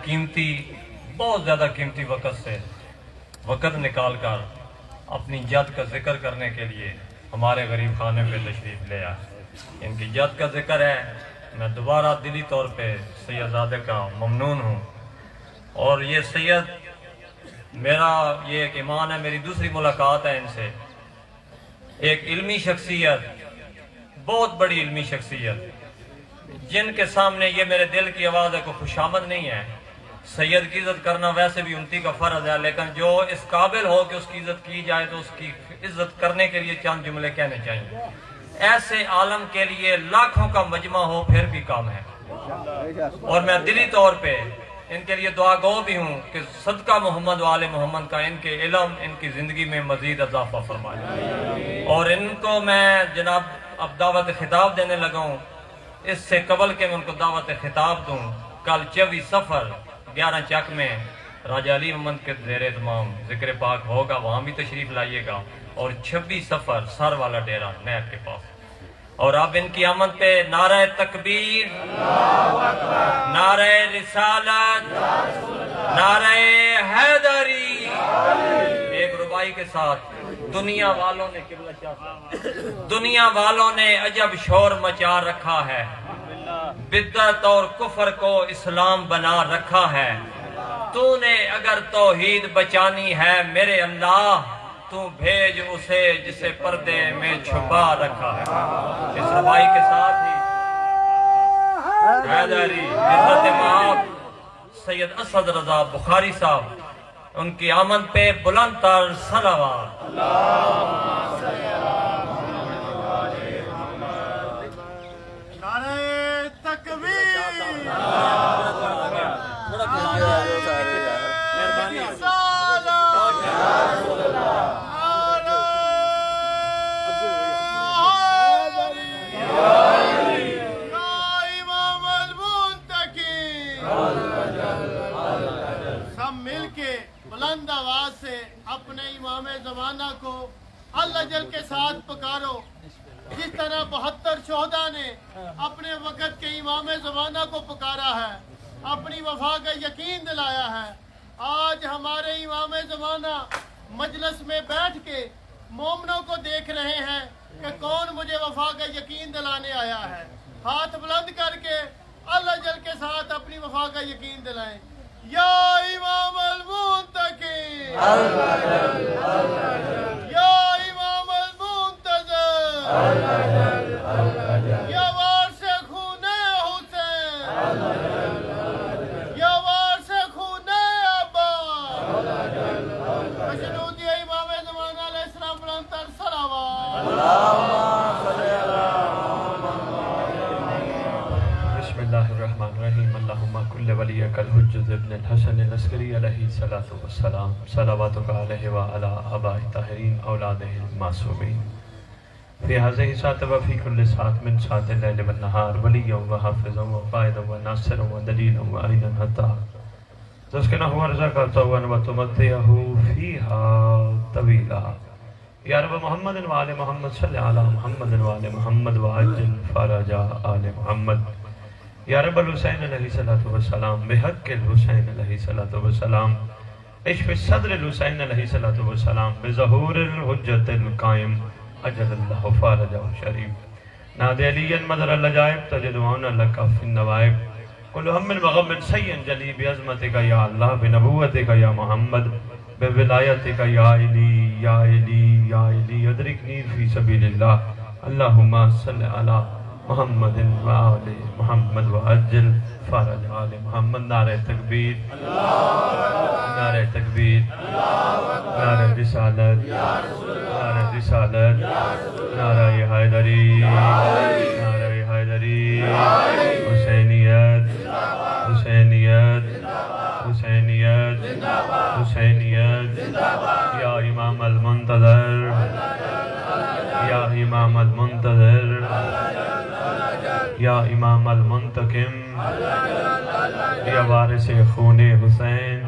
قیمتی بہت زیادہ قیمتی وقت سے وقت نکال کر اپنی جد کا ذکر کرنے کے لیے ہمارے غریب خانے پہ تشریف لے آئے۔ ان کی جد کا ذکر ہے، میں دوبارہ دلی طور پہ سید زادے کا ممنون ہوں، اور یہ سید میرا یہ ایک ایمان ہے، میری دوسری ملاقات ہے ان سے۔ ایک علمی شخصیت، بہت بڑی علمی شخصیت، جن کے سامنے یہ میرے دل کی آواز ہے، کوئی خوشامد نہیں ہے۔ سید کی عزت کرنا ویسے بھی انتی کا فرض ہے، لیکن جو اس قابل ہو کہ اس کی عزت کی جائے تو اس کی عزت کرنے کے لیے چند جملے کہنے چاہیے۔ ایسے عالم کے لیے لاکھوں کا مجمع ہو پھر بھی کام ہے، اور میں دلی طور پہ ان کے لیے دعا گو بھی ہوں کہ صدقہ محمد و آل محمد کا ان کے علم ان کی زندگی میں مزید اضافہ فرمائے۔ اور ان کو میں جناب اب دعوت خطاب دینے لگا ہوں، اس سے قبل کہ میں ان کو دعوت خطاب دوں، کل 24 صفر 11 چک میں راجہ علی محمد کے زیر اہتمام ذکر پاک ہوگا، وہاں بھی تشریف لائیے گا، اور 26 صفر سر والا ڈیرہ نہر کے پاس۔ اور اب ان کی آمد پہ نعرہ تکبیر، نعرہ رسالت، نعرہ حیدری، ایک ربائی کے ساتھ دنیا والوں نے قبلہ چاہتا، دنیا والوں نے عجب شور مچا رکھا ہے، بدعت اور کفر کو اسلام بنا رکھا ہے، تو نے اگر توحید بچانی ہے میرے اللہ، تو بھیج اسے جسے پردے میں چھپا رکھا ہے۔ اس ربائی کے ساتھ ہی حیدری عزت مآب سید اسد رضا بخاری صاحب، ان کی آمد پہ بلند تر صلوات۔ نعرہ تکبیر، بلند آواز سے اپنے امام زمانہ کو اللہ جل کے ساتھ پکارو، جس طرح 72 شہداء نے اپنے وقت کے امام زمانہ کو پکارا ہے، اپنی وفا کا یقین دلایا ہے۔ آج ہمارے امام زمانہ مجلس میں بیٹھ کے مومنوں کو دیکھ رہے ہیں کہ کون مجھے وفا کا یقین دلانے آیا ہے۔ ہاتھ بلند کر کے اللہ جل کے ساتھ اپنی وفا کا یقین دلائیں۔ یا امام المنتقی، یا امام المنتظر، یا وارث خون حسین، یا وارث خون عباس، مشنود امام زمانہ علیہ السلام بلند تر صلوات۔ بسم اللہ الرحمن الرحیم، اللہم کل ولیک الحجۃ ابن الحسن العسکری علیہ السلام، صلواتک علیہ وعلی آباء طاہرین اولادہ المعصومین، فی هذه الساعة وفی کل ساعة من ساعات اللیل والنہار ولیا وحافظا وقائدا وناصرا ودلیلا وعینا حتی تسکنہ ورزقہ طوعا وتمتعہ فیہا طویلا۔ یا رب محمد وآل محمد صلی علی محمد وآل محمد وعجل فرج آل محمد۔ یا رب الحسین علیہ السلام بحق الحسین علیہ السلام، اشف صدر الحسین علیہ السلام بظہور الحجت القائم اجل اللہ فارجہ شریف، نادی علی مدر اللجائب تجدعون لکا فی النوائب، کل ہم وغم سین جلی بعظمتک یا اللہ، بنبوتک یا محمد، بولایتک یا علی یا علی یا علی، ادرکنی فی سبیل اللہ، اللہم صلی علی محمد وآل محمد وعجل فرج آل محمد۔ نعرہ تکبیر، نعرہ تکبیر، نعرہ رسالت، نعرہ رسالت، نعرہ حیدری، نعرہ حیدری، حسینیت، حسینیت، حسینیت، حسینیت، یا امام المنتظر، یا امام المنتظر، یا امام المنتقم، یا وارث خون حسین،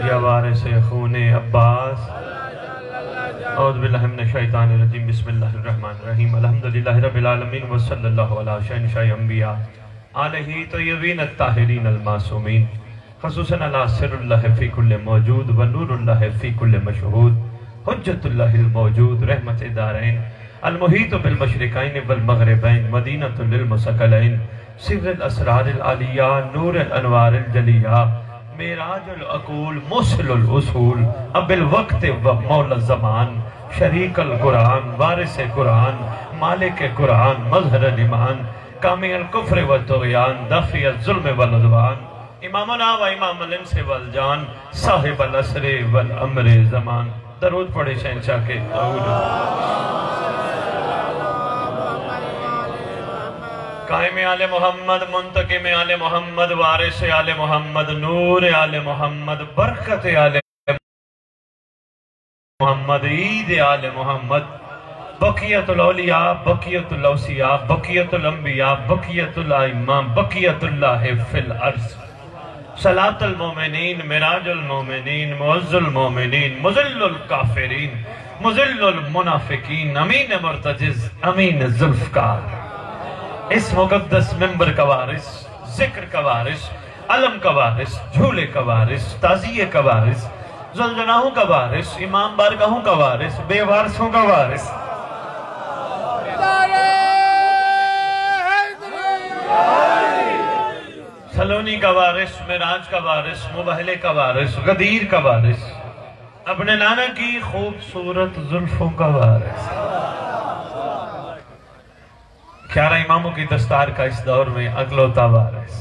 یا وارث خون عباس۔ اعوذ باللہ من الشیطان الرجیم، بسم اللہ الرحمن الرحیم، الحمدللہ رب العالمین، وصلی اللہ علی شہنشاہ انبیاء आलही तय्यबीन अत्ताहिरीन अलमासूमीन खसूसन अला सिरुल्लाह फी कुल्ल मौजूद व नूरुल्लाह फी कुल्ल मशहूद हुज्जतुल्लाहिल मौजूद रहमत दारैन अलमुहीत बिल मशरिकैन वल मगरिबैन मदीनतुल लिल मुसक्कलैन सिर्रुल असरारिल आलिया नूरुल अनवारिल जलिया मेराजुल अकूल मुसलुल उसूल अबिल वक्त व मौला ज़मान शरीकल कुरान वारिस कुरान मालिक कुरान मज़हर ईमान कामिल कुफ्र व तुग़यान दाफ़िय ज़ुल्म वल उद्वान इमामुना व इमामुल इंस वल जान साहिबल असर वल अम्र ज़मान। दरूद पढ़े शहंशाह के कायम आले मोहम्मद मुंतकिम आले मोहम्मद वारिस आले मोहम्मद नूर आले मोहम्मद बरकत आले मोहम्मद ईद आले मोहम्मद बकियतुल औलिया बकियतुल औसिया बकियतुल अंबिया बकियतुल आइम्मा बकियतुल्लाह फिल अर्ज़ सलातुल मोमिनीन मिराजुल मोमिनीन मुअज़्ज़ुल मोमिनीन मुज़िल्लुल काफिरीन मुज़िल्लुल मुनाफिकीन अमीन मुर्तजिज़ अमीन ज़ुल्फ़कार। इस मुक़द्दस मिंबर का वारिस, ज़िक्र का वारिस, अलम का वारिस, झूले का वारिस, ताज़िये का वारिस, ज़ुल्जनाहों का वारिस, इमाम बारगाहों का वारिस, बेवारसों का वारिस, सलोनी का वारिस, मिराज का वारिस, मुबहले का वारिस, गदीर का वारिस, अपने नाना की खूबसूरत जुल्फों का वारिस, ग्यारह इमामों की दस्तार का इस दौर में अगलौता वारिस,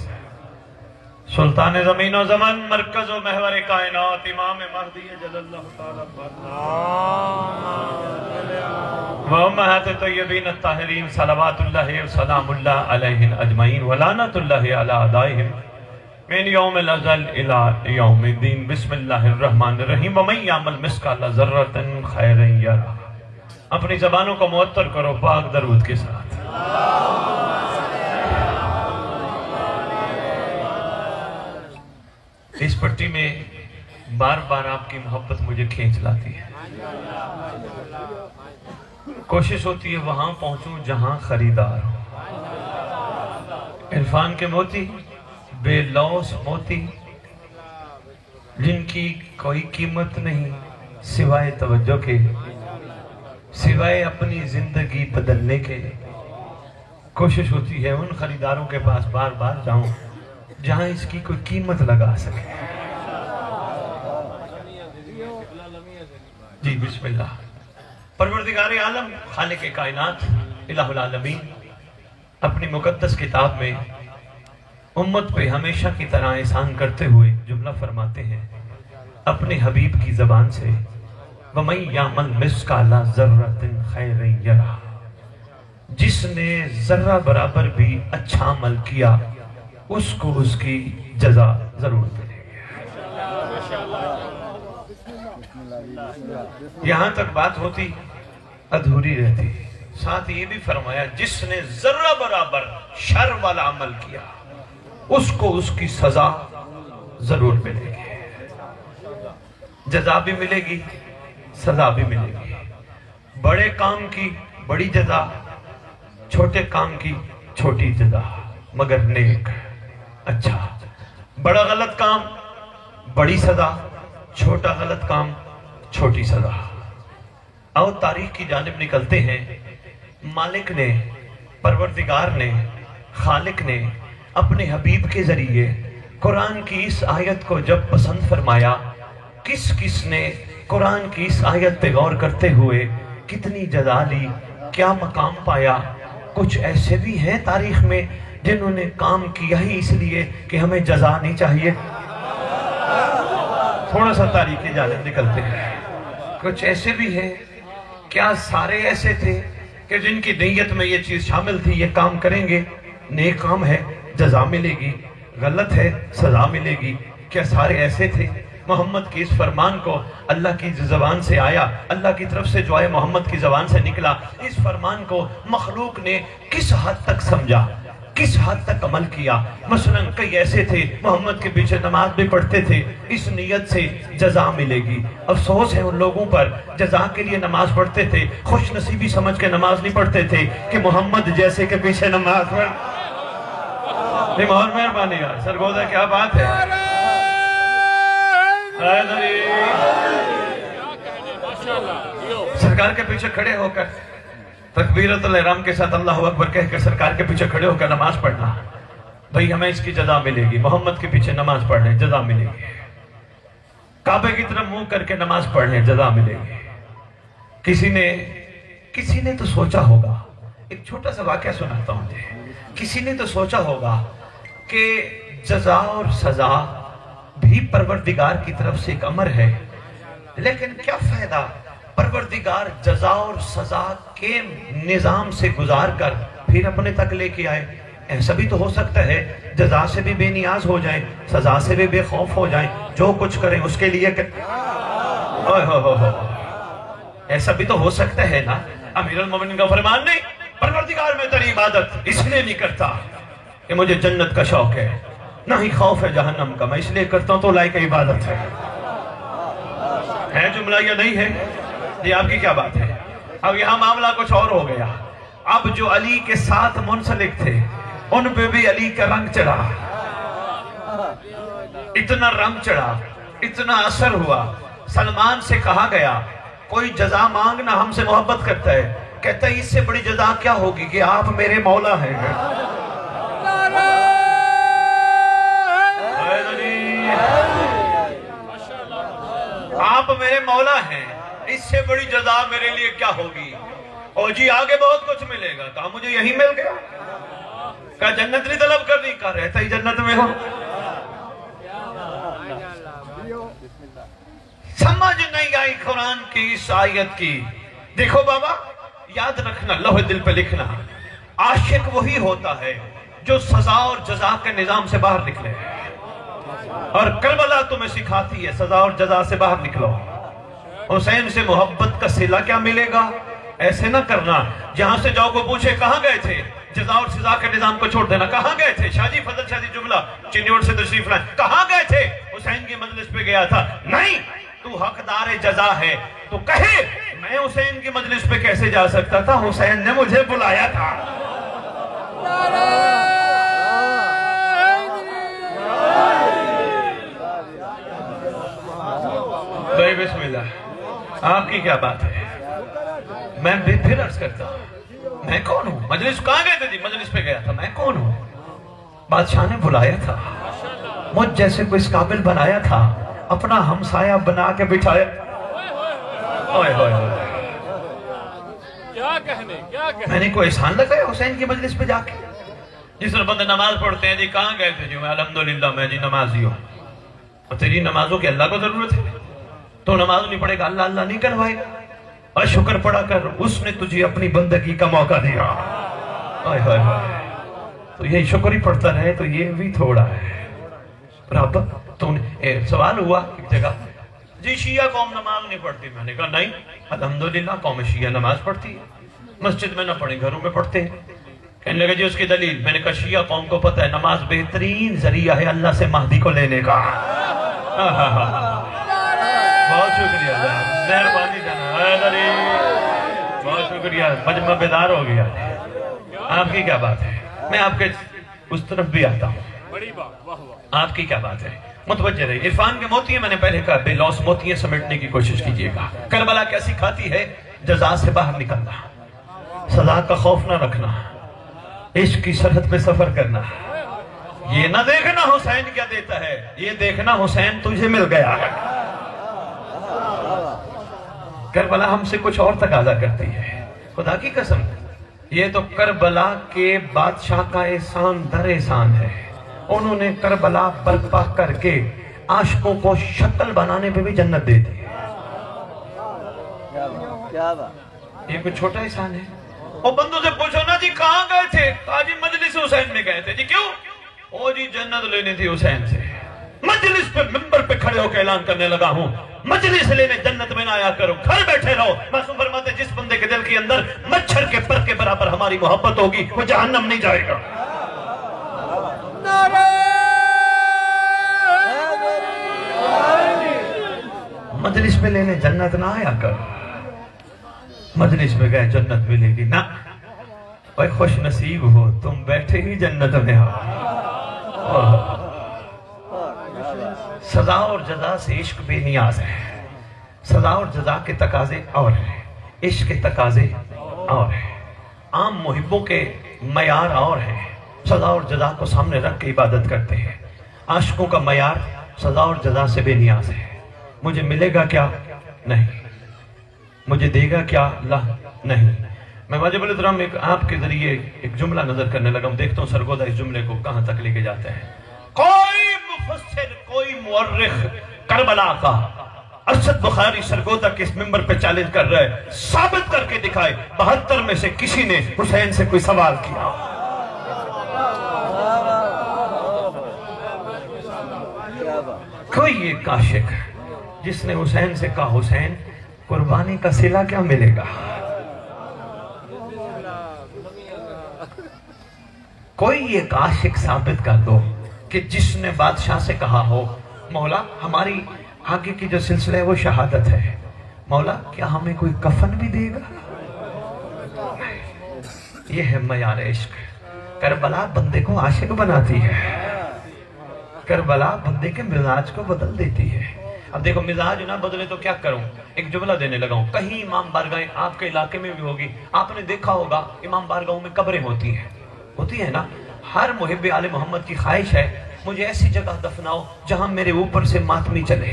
सुल्तान ज़मीन व ज़मान मरकज़ व महवर कायनात इमाम महदी जल्लल्लाहु तआला व उम्महात तय्यबीन अत्ताहिरीन सलवातुल्लाहि व सलामुल्लाह अलैहिन अजमईन व लानतुल्लाहि अला अदाइहिम मिन यौमिल अज़ल इला यौमिद्दीन। बिस्मिल्लाहिर रहमानिर रहीम। व मन यअमल मिस्काल ज़र्रतिन खैरन यरा। अपनी ज़बानों को मुअत्तर करो पाक दरूद के साथ। इस पट्टी में बार बार आपकी मोहब्बत मुझे खींच लाती है। कोशिश होती है वहां पहुंचूं जहां खरीदार हो। इरफान के मोती बेलौस मोती जिनकी कोई कीमत नहीं सिवाय तवज्जो के, सिवाय अपनी जिंदगी बदलने के। कोशिश होती है उन खरीदारों के पास बार बार जाऊं जहां इसकी कोई कीमत लगा सके। जी बिस्मिल्लाह। परवरदिगार आलम खालिक कायनात इलाहुल आलमीन अपनी मुकद्दस किताब में उम्मत पे हमेशा की तरह एहसान करते हुए जुमला फरमाते हैं अपने हबीब की ज़बान से, वमन यअमल मिस्काला ज़र्रतिन खैरन यरा। जिसने जर्रा बराबर भी अच्छा अमल किया उसको उसकी जजा जरूर मिलेगी। यहां तक बात होती अधूरी रहती। साथ ये भी फरमाया जिसने जर्रा बराबर शर वाला अमल किया उसको उसकी सजा जरूर मिलेगी। जजा भी मिलेगी, सजा भी मिलेगी। बड़े काम की बड़ी जजा, छोटे काम की छोटी जजा, मगर नेक अच्छा। बड़ा गलत काम बड़ी सजा, छोटा गलत काम छोटी सजा। आओ तारीख की जानिब निकलते हैं। मालिक ने, परवरदिगार ने, खालिक ने अपने हबीब के जरिए कुरान की इस आयत को जब पसंद फरमाया, किस किस ने कुरान की इस आयत पे गौर करते हुए कितनी जजा ली, क्या मकाम पाया। कुछ ऐसे भी हैं तारीख में जिन्होंने काम किया ही इसलिए कि हमें जजा नहीं चाहिए। थोड़ा सा तारीख की जानिब निकलते हैं। कुछ ऐसे भी हैं, क्या सारे ऐसे थे कि जिनकी नीयत में ये चीज शामिल थी, ये काम करेंगे नेक काम है जजा मिलेगी, गलत है सजा मिलेगी। क्या सारे ऐसे थे? मोहम्मद की इस फरमान को अल्लाह की ज़बान से आया, अल्लाह की तरफ से जो है मोहम्मद की ज़बान से निकला, इस फरमान को मखलूक ने किस हद तक समझा, किस हद तक अमल किया। मसलन कई ऐसे थे मोहम्मद के पीछे नमाज भी पढ़ते थे इस नीयत से जजा मिलेगी। अफसोस है उन लोगों पर जजा के लिए नमाज पढ़ते थे, खुश नसीबी समझ के नमाज नहीं पढ़ते थे कि मोहम्मद जैसे के पीछे नमाज पढ़। نہیں بہت مہربانی یار سرگودا کیا بات ہے سرکار کے پیچھے کھڑے ہو کر تکبیرت الاحرام کے ساتھ اللہ اکبر کہہ کر سرکار کے پیچھے کھڑے ہو کر نماز پڑھنا بھئی ہمیں اس کی جزا ملے گی محمد کے پیچھے نماز پڑھنے جزا ملے گی کعبے کی طرف منہ کر کے نماز پڑھنے جزا ملے گی کسی نے تو سوچا ہوگا ایک چھوٹا سا واقعہ سناتا ہوں کسی نے تو سوچا ہوگا کہ جزا اور سزا بھی پروردگار کی طرف سے ایک امر ہے لیکن کیا فائدہ پروردگار جزا اور سزا کے نظام سے گزار کر پھر اپنے تک لے کے آئے ایسا بھی تو ہو سکتا ہے جزا سے بھی بے نیاز ہو جائیں سزا سے بھی بے خوف ہو جائیں جو کچھ کریں اس کے لیے ایسا بھی تو ہو سکتا ہے نا امیر المومنین کا فرمان نہیں پروردگار میں تیری عبادت اس لیے نہیں کرتا کہ مجھے جنت کا شوق ہے نہ ہی خوف ہے جہنم کا میں اس لیے کرتا ہوں تو لائق عبادت ہے جملہ یا نہیں ہے یہ آپ کی کیا بات ہے اب یہاں معاملہ کچھ اور ہو گیا اب جو علی کے ساتھ منسلک تھے ان پہ بھی علی کا رنگ چڑھا اتنا رنگ چڑھا اتنا اثر ہوا سلمان سے کہا گیا کوئی جزا مانگنا ہم سے محبت کرتا ہے کہتا ہے اس سے بڑی جزا کیا ہوگی کہ آپ میرے مولا ہیں آپ میرے مولا ہیں اس سے بڑی جزا میرے لیے کیا ہوگی اور جی آگے بہت کچھ ملے گا کہا مجھے یہی مل گیا کہا جنت نہیں طلب کرنی کہا رہتا ہی جنت میں ہو سمجھ نہیں آئی قرآن کی اس آیت کی دیکھو بابا یاد رکھنا لوح دل پہ لکھنا عاشق وہی ہوتا ہے جو سزا اور جزا کے نظام سے باہر نکلے اور کربلا تمہیں سکھاتی ہے سزا اور جزا سے باہر نکلو حسین سے محبت کا صلہ کیا ملے گا ایسے نہ کرنا جہاں سے جاؤ کو پوچھے کہاں گئے تھے جزا اور سزا کے نظام کو چھوڑ دینا کہاں گئے تھے شاہ جی فضل شاہ جی جملہ چنیوڑ سے تشریف لائیں کہاں گئے تھے حسین کی مجلس پہ گیا تھا نہیں تو حقدار جزا ہے تو کہے میں حسین کی مجلس پہ کیسے جا سکتا تھا حسین نے مجھے بلایا تھا بسم اللہ آپ کی کیا بات ہے میں پھر عرض کرتا ہوں میں کون ہوں مجلس کہاں گئے تھے جی مجلس پہ گیا تھا میں کون ہوں بادشاہ نے بلایا تھا مجھ جیسے کوئی اس قابل بنایا تھا اپنا ہمسایہ بنا کے بٹھایا میں نے کوئی احسان لگایا حسین کی مجلس پہ جا کے جس طرح بندے نماز پڑھتے ہیں جی کہاں گئے تھے جی میں الحمدللہ میں جی نمازی ہوں اور تیری نمازوں کی اللہ کو ضرورت ہے تو نماز نہیں پڑھے گا اللہ اللہ نہیں کروائے گا اور شکر پڑا کر اس نے تجھے اپنی بندگی کا موقع دیا تو یہ شکر ہی پڑھتا رہے تو یہ بھی تھوڑا ہے برابر تو سوال ہوا ایک جگہ جی شیعہ قوم نماز نہیں پڑھتی میں نے کہا نہیں الحمدللہ قوم شیعہ نماز پڑھتی ہے مسجد میں نہ پڑھیں گھروں میں پڑھتے ہیں کہنے لگا جی اس کی دلیل میں نے کہا شیعہ قوم کو پتہ ہے نماز بہترین ذریعہ ہے اللہ سے مہدی کو لینے کا بہت شکریہ مہربانی بہت شکریہ مجمع بیدار ہو گیا آپ کی کیا بات ہے میں آپ کے اس طرف بھی آتا ہوں آپ کی کیا بات ہے متوجہ رہی عرفان کے موتی ہیں میں نے پہلے کہا بے لوس موتیاں سمیٹنے کی کوشش کیجئے گا کربلا کیا سکھاتی ہے جزا سے باہر نکلنا سزا کا خوف نہ رکھنا عشق کی سرحد پہ سفر کرنا یہ نہ دیکھنا حسین کیا دیتا ہے یہ دیکھنا حسین تجھے مل گیا ہے کربلا ہم سے کچھ اور تقاضا کرتی ہے خدا کی قسم یہ تو کربلا کے بادشاہ کا احسان در احسان ہے انہوں نے کربلا برپا کر کے عاشقوں کو شکل بنانے پہ بھی جنت دے دی یہ کوئی چھوٹا احسان ہے اور بندوں سے پوچھو نا جی کہاں گئے تھے کہا جی مجلس حسین میں گئے تھے جی کیوں او جی جنت لینی تھی حسین سے مجلس پہ ممبر پہ کھڑے ہو کے اعلان کرنے لگا ہوں مجلس لینے جنت میں نہ آیا کرو گھر بیٹھے رہو معصوم فرماتے جس بندے کے دل کے اندر مچھر کے پر کے برابر ہماری محبت ہوگی وہ جہنم نہیں جائے گا مجلس میں لینے جنت نہ آیا کرو مجلس میں گئے جنت ملے گی نہ خوش نصیب ہو تم بیٹھے ہی جنت میں ہو سزا اور جزا سے عشق بے نیاز ہے. سزا اور جزا کے تقاضے اور ہیں، عشق کے تقاضے اور ہیں. عام محبوں کے معیار اور ہیں، سزا اور جزا کو سامنے رکھ کے عبادت کرتے ہیں. عاشقوں کا معیار سزا اور جزا سے بے نیاز ہے. مجھے ملے گا کیا؟ نہیں. مجھے دے گا کیا؟ اللہ نہیں. میں واجب الاحترام ایک آپ کے ذریعے ایک جملہ نظر کرنے لگا ہوں، دیکھتا ہوں سرگودا اس جملے کو کہاں تک لے کے جاتے ہیں. کوئی مفسر، کوئی مورخ کربلا کا ارشد بخاری سرگودا کے اس ممبر پہ چیلنج کر رہا ہے، ثابت کر کے دکھائے 72 میں سے کسی نے حسین سے کوئی سوال کیا. کوئی ایک عاشق جس نے حسین سے کہا حسین قربانی کا صلہ کیا ملے گا؟ کوئی ایک عاشق ثابت کر دو کہ جس نے بادشاہ سے کہا ہو مولا ہماری آگے کی جو سلسلہ ہے وہ شہادت ہے، مولا کیا ہمیں کوئی کفن بھی دے گا؟ یہ ہے معیار عشق. کربلا بندے کو عاشق بناتی ہے، کربلا بندے کے مزاج کو بدل دیتی ہے. اب دیکھو مزاج نہ بدلے تو کیا کروں؟ ایک جملہ دینے لگا ہوں. کہیں امام بارگاہیں آپ کے علاقے میں بھی ہوگی، آپ نے دیکھا ہوگا امام بارگاہوں میں قبریں ہوتی ہیں نا. ہر محب آل محمد کی خواہش ہے مجھے ایسی جگہ دفناؤ جہاں میرے اوپر سے ماتمی چلے،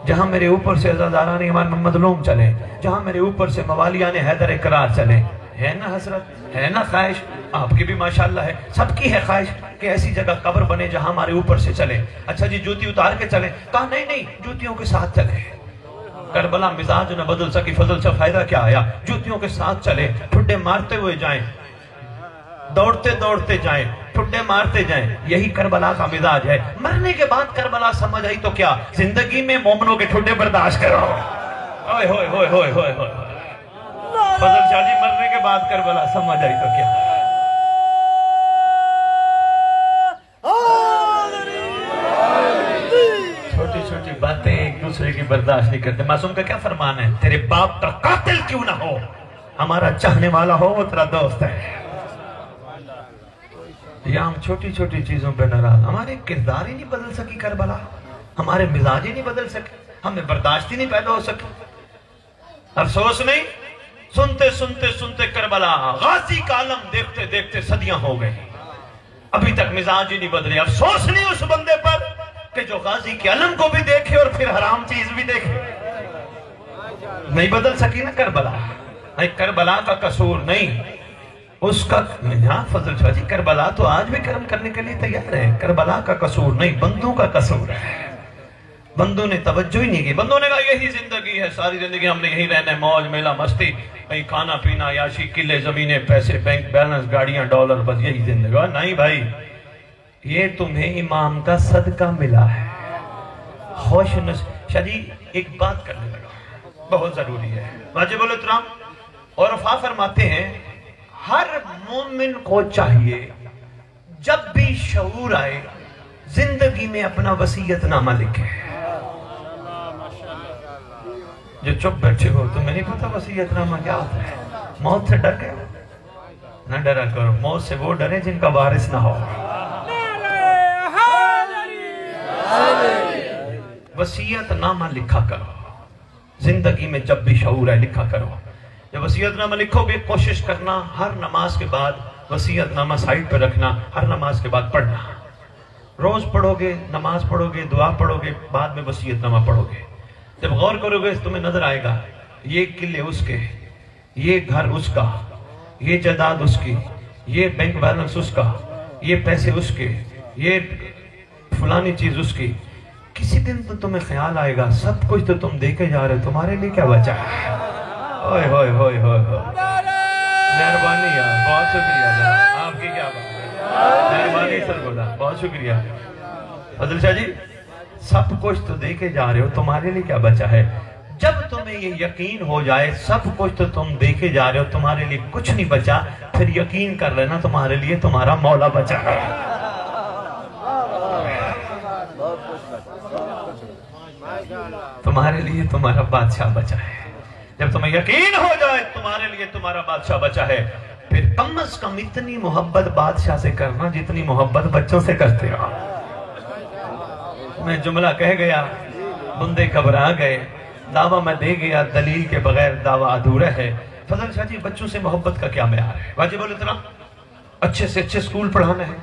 جہاں میرے اوپر سے عزاداران امام محمد لوم چلے، جہاں میرے اوپر سے موالیان حیدر اقرار چلے. ہے نا حسرت، ہے نا خواہش؟ آپ کی بھی ماشاءاللہ ہے، سب کی ہے خواہش کہ ایسی جگہ قبر بنے جہاں ہمارے اوپر سے چلے. اچھا جی جوتی اتار کے چلے؟ کہا نہیں جوتیوں کے ساتھ چلے. کربلا مزاج نہ بدل سکی فضل سے فائدہ کیا آیا؟ جوتیوں کے ساتھ چلے، ٹھڈے مارتے ہوئے جائیں، دوڑتے دوڑتے جائیں، ٹھڈے مارتے جائیں. یہی کربلا کا مزاج ہے. مرنے کے بعد کربلا سمجھ آئی تو کیا؟ زندگی میں مومنوں کے ٹھڈے برداشت کرو. ہوئے ہوئے ہوئے ہوئے ہوئے ہوئے فضل شاہ جی مرنے کے بعد کربلا سمجھ آئی تو کیا؟ چھوٹی چھوٹی باتیں ایک دوسرے کی برداشت نہیں کرتے. معصوم کا کیا فرمان ہے؟ تیرے باپ کا قاتل کیوں نہ ہو، ہمارا چاہنے والا ہو وہ تیرا دوست ہے. یا ہم چھوٹی چھوٹی چیزوں پہ ناراض، ہمارے کردار ہی نہیں بدل سکی کربلا، ہمارے مزاج ہی نہیں بدل سکے، ہمیں برداشت ہی نہیں پیدا ہو سکی. افسوس نہیں، سنتے سنتے سنتے کربلا غازی کا عالم دیکھتے دیکھتے صدیاں ہو گئی، ابھی تک مزاج ہی نہیں بدلے. افسوس نہیں اس بندے پر کہ جو غازی کے علم کو بھی دیکھے اور پھر حرام چیز بھی دیکھے. نہیں بدل سکی نا کربلا. کربلا کا قصور نہیں اس کا. فضل شاہ جی کربلا تو آج بھی کرم کرنے کے لیے تیار ہے. کربلا کا قصور نہیں، بندوں کا قصور ہے. بندوں نے توجہ ہی نہیں کی. بندوں نے کہا یہی زندگی ہے، ساری زندگی ہم نے یہی رہنا ہے، موج میلہ مستی، کہیں کھانا پینا عیاشی، قلعے زمینیں پیسے بینک بیلنس گاڑیاں ڈالر، بس یہی زندگی. نہیں بھائی، یہ تمہیں امام کا صدقہ ملا ہے. خوش شاہ جی ایک بات کرنے لگا بہت ضروری ہے. واجب الاحترام اور وفا فرماتے ہیں ہر مومن کو چاہیے جب بھی شعور آئے زندگی میں اپنا وصیت نامہ لکھے. جو چپ بیٹھے ہو تمہیں نہیں پتا وصیت نامہ کیا ہوتا ہے؟ موت سے ڈر گئے نہ ڈرا کرو، موت سے وہ ڈرے جن کا وارث نہ ہو. وصیت نامہ لکھا کرو زندگی میں جب بھی شعور ہے لکھا کرو. جب وصیت نامہ لکھو گے کوشش کرنا ہر نماز کے بعد وصیت نامہ سائٹ پہ رکھنا، ہر نماز کے بعد پڑھنا. روز پڑھو گے، نماز پڑھو گے، دعا پڑھو گے، بعد میں وصیت نامہ پڑھو گے. جب غور کرو گے تمہیں نظر آئے گا یہ قلعے اس کے، یہ گھر اس کا، یہ جائیداد اس کی، یہ بینک بیلنس اس کا، یہ پیسے اس کے، یہ فلانی چیز اس کی. کسی دن تو تمہیں خیال آئے گا سب کچھ تو تم دے کے جا رہے ہو، تمہارے لیے کیا بچا ہے؟ ہوئے ہوئے ہوئے ہوئے مہربانی یار، بہت شکریہ جناب، آپ کی کیا بات ہے، مہربانی سرگودا، بہت شکریہ. فضل شاہ جی سب کچھ تو دے کے جا رہے ہو، تمہارے لیے کیا بچا ہے؟ جب تمہیں یہ یقین ہو جائے سب کچھ تو تم دے کے جا رہے ہو، تمہارے لیے کچھ نہیں بچا، پھر یقین کر لینا تمہارے لیے تمہارا مولا بچا ہے. تمہارے لیے تمہارا بادشاہ بچا ہے. جب تمہیں یقین ہو جائے تمہارے لیے تمہارا بادشاہ بچا ہے، پھر کم از کم اتنی محبت بادشاہ سے کرنا جتنی محبت بچوں سے کرتے ہو. میں جملہ کہہ گیا، بندے گھبرا گئے، دعویٰ میں دے گیا، دلیل کے بغیر دعویٰ ادھورا ہے. فضل شاہ جی بچوں سے محبت کا کیا معیار ہے؟ واجب الاحترام، اچھے سے اچھے سکول پڑھانا ہے،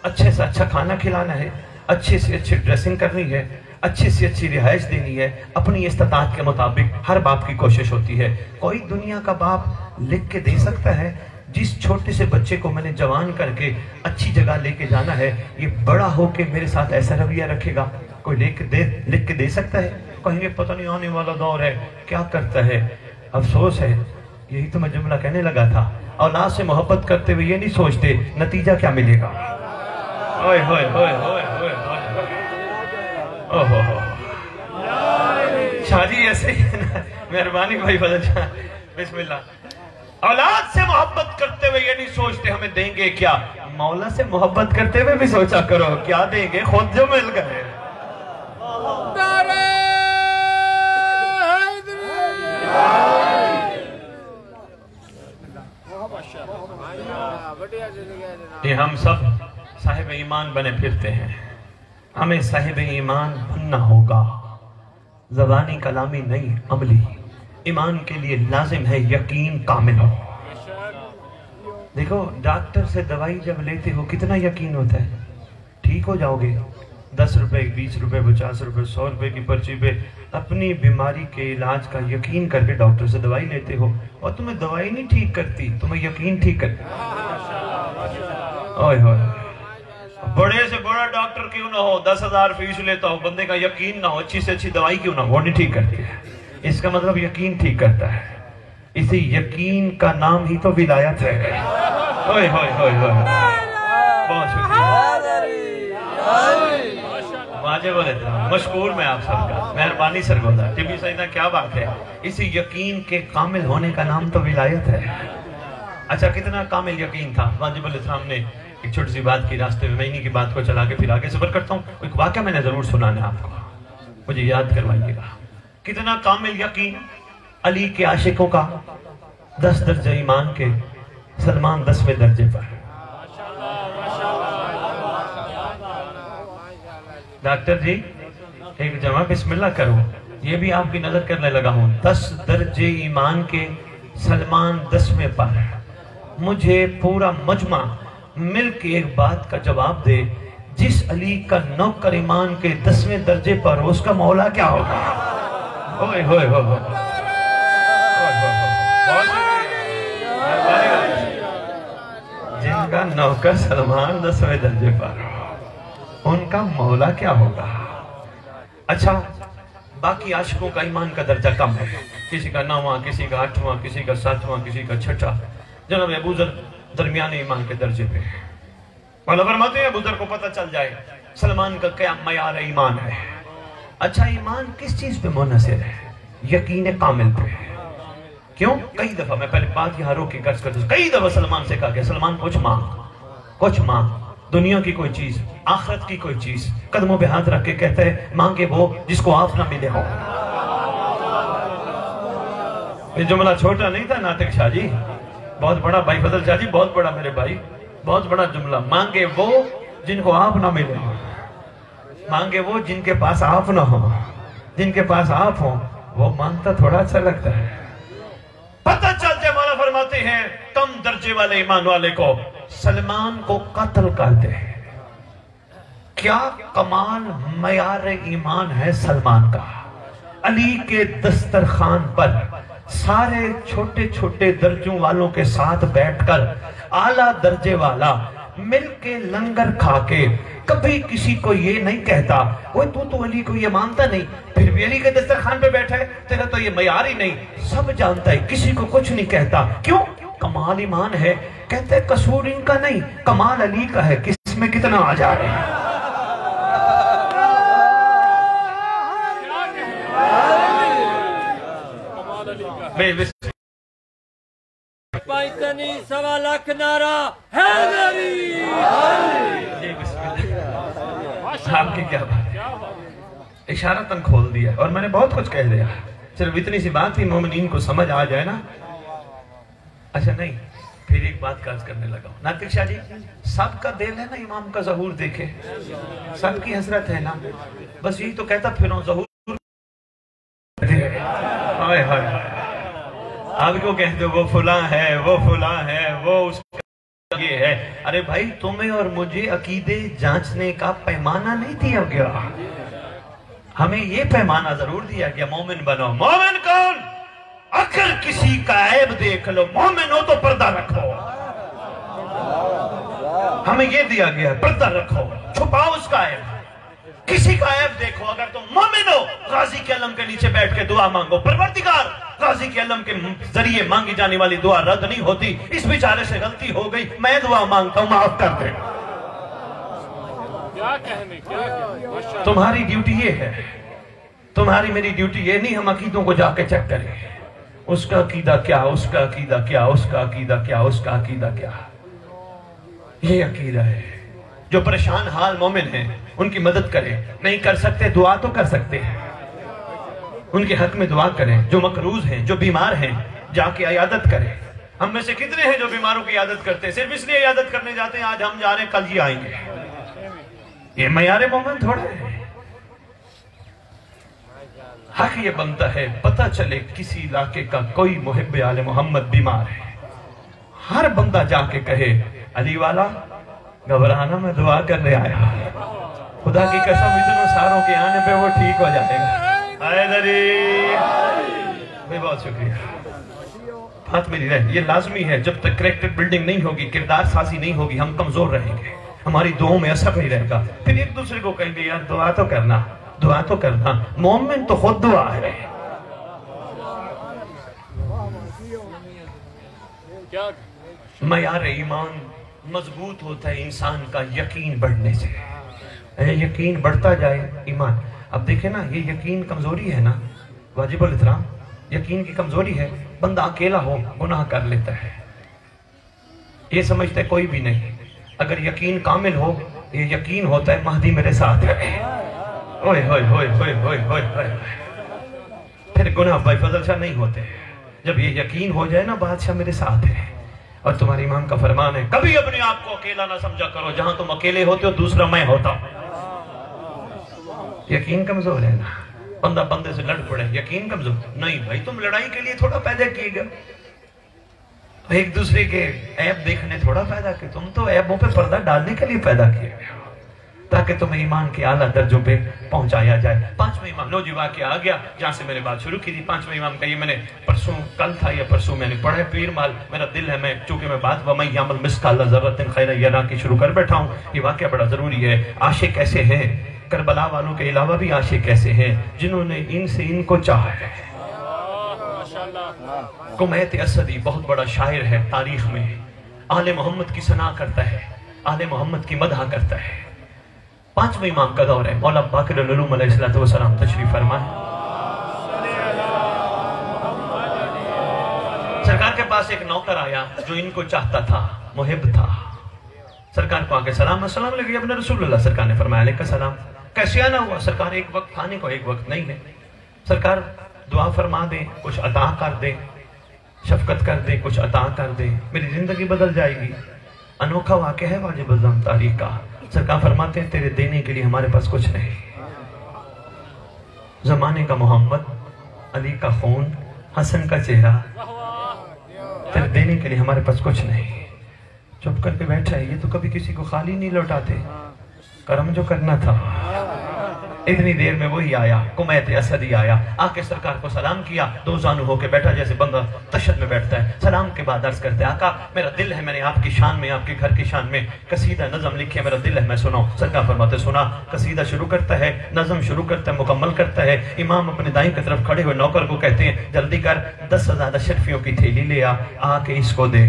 اچھے سے اچھا کھانا کھلانا ہے، اچھے سے اچھی ڈریسنگ کرنی ہے، اچھے سے اچھی رہائش دینی ہے، اپنی استطاعت کے مطابق ہر باپ کی کوشش ہوتی ہے. کوئی دنیا کا باپ لکھ کے دے سکتا ہے جس چھوٹے سے بچے کو میں نے جوان کر کے اچھی جگہ لے کے جانا ہے، یہ بڑا ہو کے میرے ساتھ ایسا رویہ رکھے گا؟ کوئی لکھ کے دے سکتا ہے؟ کہیں گے پتہ نہیں آنے والا دور ہے کیا کرتا ہے. افسوس ہے، یہی تو میں جملہ کہنے لگا تھا، اولاد سے محبت کرتے ہوئے یہ نہیں سوچتے نتیجہ کیا ملے گا. اوئے ہوئے ہوئے ہوئے ہوئے اوہ شاہ جی ایسے ہی ہے نا. مہربانی بھائی فضل شاہ، بسم اللہ. اولاد سے محبت کرتے ہوئے یہ نہیں سوچتے ہمیں دیں گے کیا. مولا سے محبت کرتے ہوئے بھی سوچا کرو کیا دیں گے، خود جو مل گئے. یہ ہم سب صاحب ایمان بنے پھرتے ہیں، ہمیں صاحب ایمان بننا ہوگا. زبانی کلامی نہیں، عملی. ایمان کے لیے لازم ہے یقین کامل ہو. دیکھو ڈاکٹر سے دوائی جب لیتے ہو کتنا یقین ہوتا ہے ٹھیک ہو جاؤ گے. 10 روپے 20 روپے 50 روپے 100 روپے کی پرچی پہ اپنی بیماری کے علاج کا یقین کر کے ڈاکٹر سے دوائی لیتے ہو، اور تمہیں دوائی نہیں ٹھیک کرتی، تمہیں یقین ٹھیک کرتی. اوئے ہوئے، بڑے سے بڑا ڈاکٹر کیوں نہ ہو، 10,000 فیس لیتا ہو، بندے کا یقین نہ ہو، اچھی سے اچھی دوائی کیوں نہ ہو، وہ نہیں ٹھیک کرتی ہے. اس کا مطلب یقین ٹھیک کرتا ہے. اسی یقین کا نام ہی تو ولایت ہے. اوئے ہوئے ہوئے ہوئے، بہت شکریہ. واجب الاحترام، مشکور میں آپ سب کا، مہربانی سرگودا. ٹی بی سیدہ کیا بات ہے، اسی یقین کے کامل ہونے کا نام تو ولایت ہے. اچھا کتنا کامل یقین تھا. واجب الاحترام نے ایک چھوٹی سی بات کی، راستے میں انہی کی بات کو چلا کے پھر آگے سفر کرتا ہوں. ایک واقعہ میں نے ضرور سنانا آپ کو، مجھے یاد کروائیے گا. کتنا کامل یقین. علی کے عاشقوں کا 10 درجہ ایمان کے، سلمان 10ویں درجے پر. ڈاکٹر جی ایک جمع بسم اللہ کرو، یہ بھی آپ کی نظر کرنے لگا ہوں. 10 درجے ایمان کے، سلمان 10ویں پر. مجھے پورا مجمع مل کے ایک بات کا جواب دے، جس علی کا نوکر ایمان کے 10ویں درجے پر اس کا مولا کیا ہوگا؟ اوئے ہوئے ہوئے ہوئے، جن کا نوکر سلمان 10ویں درجے پر، ان کا مولا کیا ہوگا؟ اچھا باقی عاشقوں کا ایمان کا درجہ کم ہے، کسی کا 9واں، کسی کا 8واں، کسی کا 7واں، کسی کا 6واں. جناب ابو ذر درمیانے ایمان کے درجے پہ. مولا فرماتے ہیں ابو ذر کو پتہ چل جائے سلمان کا کیا معیار ایمان ہے. اچھا ایمان کس چیز پہ منحصر ہے؟ یقین کامل پہ. کیوں؟ کئی دفعہ میں پہلے بات یہاں روک کے عرض کرتا ہوں، کئی دفعہ سلمان سے کہا کہ سلمان کچھ مانگ، دنیا کی کوئی چیز، آخرت کی کوئی چیز. قدموں پہ ہاتھ رکھ کے کہتا ہے مانگے وہ جس کو آپ نہ ملے ہو. یہ جملہ چھوٹا نہیں تھا ناطق شاہ جی، بہت بڑا. بھائی فضل شاہ جی بہت بڑا، میرے بھائی بہت بڑا جملہ. مانگے وہ جن کو آپ نہ ملے ہو، مانگے وہ جن کے پاس آپ نہ ہو. جن کے پاس آپ ہوں وہ مانگتا تھوڑا اچھا لگتا ہے. پتہ چلتے مولا فرماتے ہیں کم درجے والے ایمان والے کو سلمان کو قتل کرتے ہیں. کیا کمال معیار ایمان ہے سلمان کا. علی کے دسترخوان پر سارے چھوٹے چھوٹے درجوں والوں کے ساتھ بیٹھ کر اعلیٰ درجے والا مل کے لنگر کھا کے کبھی کسی کو یہ نہیں کہتا وہ تو علی کو یہ مانتا نہیں، پھر بھی علی کے دسترخوان پہ بیٹھا ہے، تیرا تو یہ معیار ہی نہیں. سب جانتا ہے، کسی کو کچھ نہیں کہتا. کیوں؟ کمال ایمان ہے. کہتے ہیں قصور ان کا نہیں، کمال علی کا ہے. کس میں کتنا آ جا رہے ہیں. پائتنی 1.25 لاکھ نعرہ حیدری. آپ کی کیا بات ہے، اشارتاً کھول دیا اور میں نے بہت کچھ کہہ دیا. صرف اتنی سی بات تھی مومنین کو سمجھ آ جائے نا. اچھا نہیں، پھر ایک بات کا عرض کرنے لگا ہوں ناطق شاہ جی، سب کا دل ہے نا امام کا ظہور دیکھے، سب کی حسرت ہے نا، بس یہی تو کہتا پھروں ظہور ہائے ہائے آپ کو کہتے ہو وہ فلاں ہے، وہ فلاں ہے، وہ اس کا یہ ہے. ارے بھائی تمہیں اور مجھے عقیدے جانچنے کا پیمانہ نہیں دیا گیا، ہمیں یہ پیمانہ ضرور دیا گیا مومن بنو. مومن کون؟ اگر کسی کا عیب دیکھ لو، مومن ہو تو پردہ رکھو. ہمیں یہ دیا گیا پردہ رکھو، چھپاؤ اس کا عیب. کسی کا عیب دیکھو، اگر تم مومن ہو غازی کے علم کے نیچے بیٹھ کے دعا مانگو. پروردگار غازی کے علم کے ذریعے مانگی جانے والی دعا رد نہیں ہوتی. اس بیچارے سے غلطی ہو گئی، میں دعا مانگتا ہوں معاف کر دے. تمہاری ڈیوٹی یہ ہے، تمہاری میری ڈیوٹی یہ نہیں ہم عقیدوں کو جا کے چیک کریں اس کا عقیدہ کیا، اس کا عقیدہ کیا، اس کا عقیدہ کیا، اس کا عقیدہ کیا. یہ عقیدہ ہے. جو پریشان حال مومن ہیں ان کی مدد کریں. نہیں کر سکتے دعا تو کر سکتے ہیں، ان کے حق میں دعا کریں. جو مقروض ہیں، جو بیمار ہیں، جا کے عیادت کریں. ہم میں سے کتنے ہیں جو بیماروں کی عیادت کرتے ہیں؟ صرف اس لیے عیادت کرنے جاتے ہیں آج ہم جا رہے ہیں کل یہ آئیں گے. یہ معیار مومن تھوڑا ہے. حق یہ بنتا ہے پتہ چلے کسی علاقے کا کوئی محب آل محمد بیمار ہے، ہر بندہ جا کے کہے علی والا گھبرانا میں دعا کرنے آیا، خدا کی قسم اتنوں ساروں کے آنے پہ وہ ٹھیک ہو جائے گا. حیدری میں بہت شکریہ. بات میری رہے یہ لازمی ہے. جب تک کریکٹر بلڈنگ نہیں ہوگی، کردار سازی نہیں ہوگی، ہم کمزور رہیں گے. ہماری دعاؤں میں اثر نہیں رہے گا. پھر ایک دوسرے کو کہیں گے یار دعا تو کرنا، دعا تو کرنا. مومن تو خود دعا ہے. معیار ایمان مضبوط ہوتا ہے انسان کا یقین بڑھنے سے. یقین بڑھتا جائے ایمان. اب دیکھیں نا یہ یقین کمزوری ہے نا، واجب الاحترام یقین کی کمزوری ہے. بندہ اکیلا ہو گناہ کر لیتا ہے، یہ سمجھتا ہے کوئی بھی نہیں. اگر یقین کامل ہو یہ یقین ہوتا ہے مہدی میرے ساتھ ہے. اوئے ہوئے ہوئے ہوئے ہوئے ہوئے ہوئے. پھر گناہ بھائی فضل شاہ نہیں ہوتے. جب یہ یقین ہو جائے نا بادشاہ میرے ساتھ ہے. اور تمہاری امام کا فرمان ہے کبھی اپنے آپ کو اکیلا نہ سمجھا کرو، جہاں تم اکیلے ہوتے ہو دوسرا میں ہوتا ہوں. یقین کمزور ہے نا، بندہ بندے سے لڑ پڑے. یقین کمزور نہیں بھائی، تم لڑائی کے لیے تھوڑا پیدا کیے گا، ایک دوسرے کے عیب دیکھنے تھوڑا پیدا کیے. تم تو عیبوں پہ پردہ ڈالنے کے لیے پیدا کیے گئے ہو تاکہ تمہیں ایمان کے اعلیٰ درجوں پہ پہنچایا جائے. پانچویں امام لو جی واقعہ آ گیا جہاں سے میں نے بات شروع کی تھی. پانچویں امام کا یہ میں نے پرسوں کل تھا یا پرسوں میں نے پڑھا ہے. پیر مال میرا دل ہے، میں چونکہ میں بات وَمَن يَعْمَلْ مِثْقَالَ ذَرَّةٍ خَيْرًا يَرَهُ کی شروع کر بیٹھا ہوں. یہ واقعہ بڑا ضروری ہے. عاشق ایسے ہیں کربلا والوں کے علاوہ بھی عاشق ایسے ہیں جنہوں نے ان سے ان کو چاہا ہے. کمیت اسدی بہت بڑا شاعر ہے تاریخ میں، آل محمد کی ثنا کرتا ہے، آل محمد کی مدح کرتا ہے. پانچویں امام کا دور ہے. مولا باقر العلوم علیہ السلام تشریف فرمائے. سرکار کے پاس ایک نوکر آیا جو ان کو چاہتا تھا، محب تھا. سرکار کو آکے سلام السلام علیکم ابن رسول اللہ. سرکار نے فرمایا علیکہ السلام. کیسے آنا ہوا؟ سرکار ایک وقت کھانے کو ایک وقت نہیں ہے. سرکار دعا فرما دیں، کچھ عطا کر دیں، شفقت کر دیں، کچھ عطا کر دیں، میری زندگی بدل جائے گی. انوکھا واقعہ ہے واجب الزام تاریخ کا. سرکار فرماتے ہیں تیرے دینے کے لیے ہمارے پاس کچھ نہیں. زمانے کا محمد، علی کا خون، حسن کا چہرہ، تیرے دینے کے لیے ہمارے پاس کچھ نہیں. چپ کر کے بیٹھا ہے. یہ تو کبھی کسی کو خالی نہیں لوٹاتے. کرم جو کرنا تھا. اتنی دیر میں وہی آیا، کمیت اسدی آیا. آ کے سرکار کو سلام کیا، دو زانو ہو کے بیٹھا جیسے بندہ تشہد میں بیٹھتا ہے. سلام کے بعد عرض کرتے آقا میرا دل ہے میں نے آپ کی شان میں، آپ کے گھر کی شان میں قصیدہ نظم لکھی ہے، میرا دل ہے میں سناؤں. سرکار فرماتے سنا. قصیدہ شروع کرتا ہے، نظم شروع کرتا ہے، مکمل کرتا ہے. امام اپنے دائیں کی طرف کھڑے ہوئے نوکر کو کہتے ہیں جلدی کر 10,000 اشرفیوں کی تھیلی لے آ کے اس کو دے.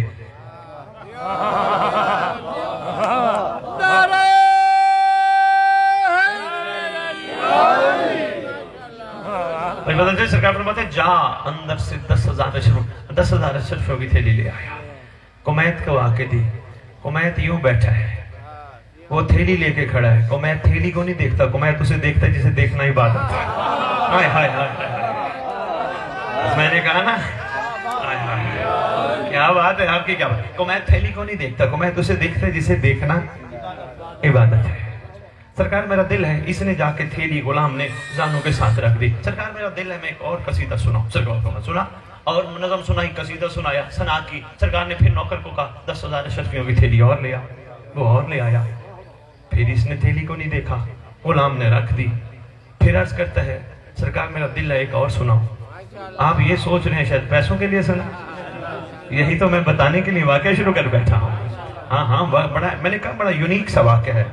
سرکار فرماتے جا اندر سے 10,000 اشرفیوں کی تھیلی لے آیا. کمیت کو آ کے دی. کمیت یوں بیٹھا ہے، وہ تھیلی لے کے کھڑا ہے. کمیت تھیلی کو نہیں دیکھتا، کمیت اسے دیکھتا ہے جسے دیکھنا عبادت ہے. ہائے ہائے ہائے. میں نے کہا نا ہائے ہائے क्या बात है आपकी, क्या बात। कुमैत थैली को नहीं देखता, कुमैत उसे देखता है जिसे देखना इबादत है। सरकार मेरा दिल है, इसने जाके थैली गुलाम ने जानों के साथ रख दी। सरकार मेरा दिल है, मैं एक और कसीदा सुनाऊं। सरकार को सुना और नज़म सुनाई, कसीदा सुनाया, सना की। सरकार ने फिर नौकर को कहा 10,000 अशरफियों की थैली और ले आ। वो और ले आया। फिर इसने थैली को नहीं देखा, गुलाम ने रख दी। फिर अर्ज करता है सरकार मेरा दिल है, एक और सुनाओ। आप ये सोच रहे हैं शायद पैसों के लिए सुना, यही तो मैं बताने के लिए वाकया शुरू कर बैठा हूँ। हाँ हाँ, बड़ा मैंने कहा बड़ा यूनिक सा वाकया है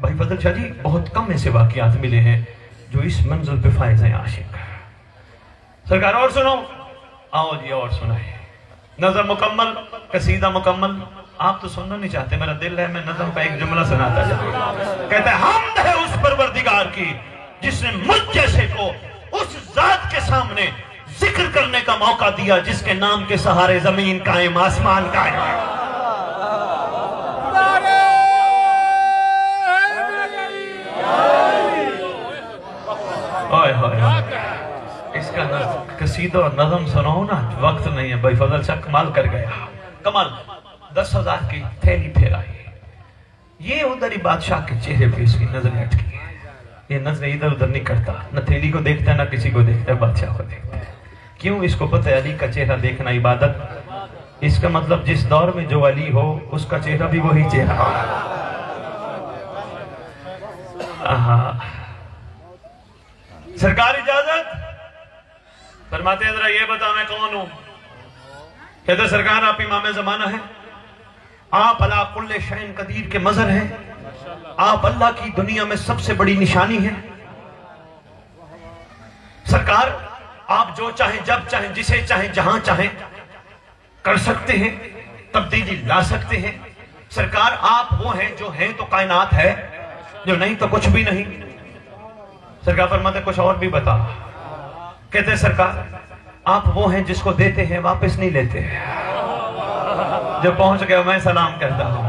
भाई फजल शाह जी। बहुत कम ऐसे वाकयात मिले हैं जो इस मंजिल पे फायज हैं आशिक। सरकार और सुनो, आओ जी और सुनाए। नज़म मुकम्मल, कसीदा मुकम्मल। आप तो सुनना नहीं चाहते, मेरा दिल है मैं नज़म का एक जुमला सुनाता जाऊं। कहते हैं हमद है उस परवरदिगार की जिसने मुझ जैसे को उस जात के सामने जिक्र करने का मौका दिया जिसके नाम के सहारे जमीन कायम, आसमान कायम। इसका कसीदा और नज़म सुनाओ ना, वक्त नहीं है भाई फजल शाह। कमाल कर गया, कमाल। 10,000 की थैली फिर आई। ये उधर ही बादशाह के चेहरे पे इसकी नजर अटकी है। ये नजर इधर उधर नहीं करता, न थैली को देखता ना किसी को देखता, बादशाह को देखता है। क्यों? इसको पता है अली का चेहरा देखना इबादत। इसका मतलब जिस दौर में जो अली हो उसका चेहरा भी वही चेहरा हो। सरकार इजाजत फरमाते हैं, जरा ये बता मैं कौन हूं। कहते सरकार आप इमाम ज़माना है, आप अला कुल्ले शैन कदीर के मज़हर हैं, आप अल्लाह की दुनिया में सबसे बड़ी निशानी है। सरकार आप जो चाहें जब चाहें जिसे चाहें जहां चाहें कर सकते हैं, तब्दीली ला सकते हैं। सरकार आप वो हैं जो हैं तो कायनात है, जो नहीं तो कुछ भी नहीं। सरकार फरमाते कुछ और भी बता। कहते सरकार आप वो हैं जिसको देते हैं वापस नहीं लेते। जो पहुंच गया मैं सलाम करता हूं,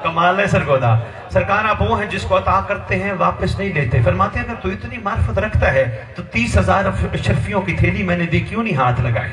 कमाल है सरगोदा। सरकार आप वो हैं जिसको अता करते हैं वापस नहीं लेते। फरमाते हैं अगर तू इतनी मार्फत रखता है तो 30,000 अशरफियों की थैली मैंने दी, क्यों नहीं हाथ लगाई।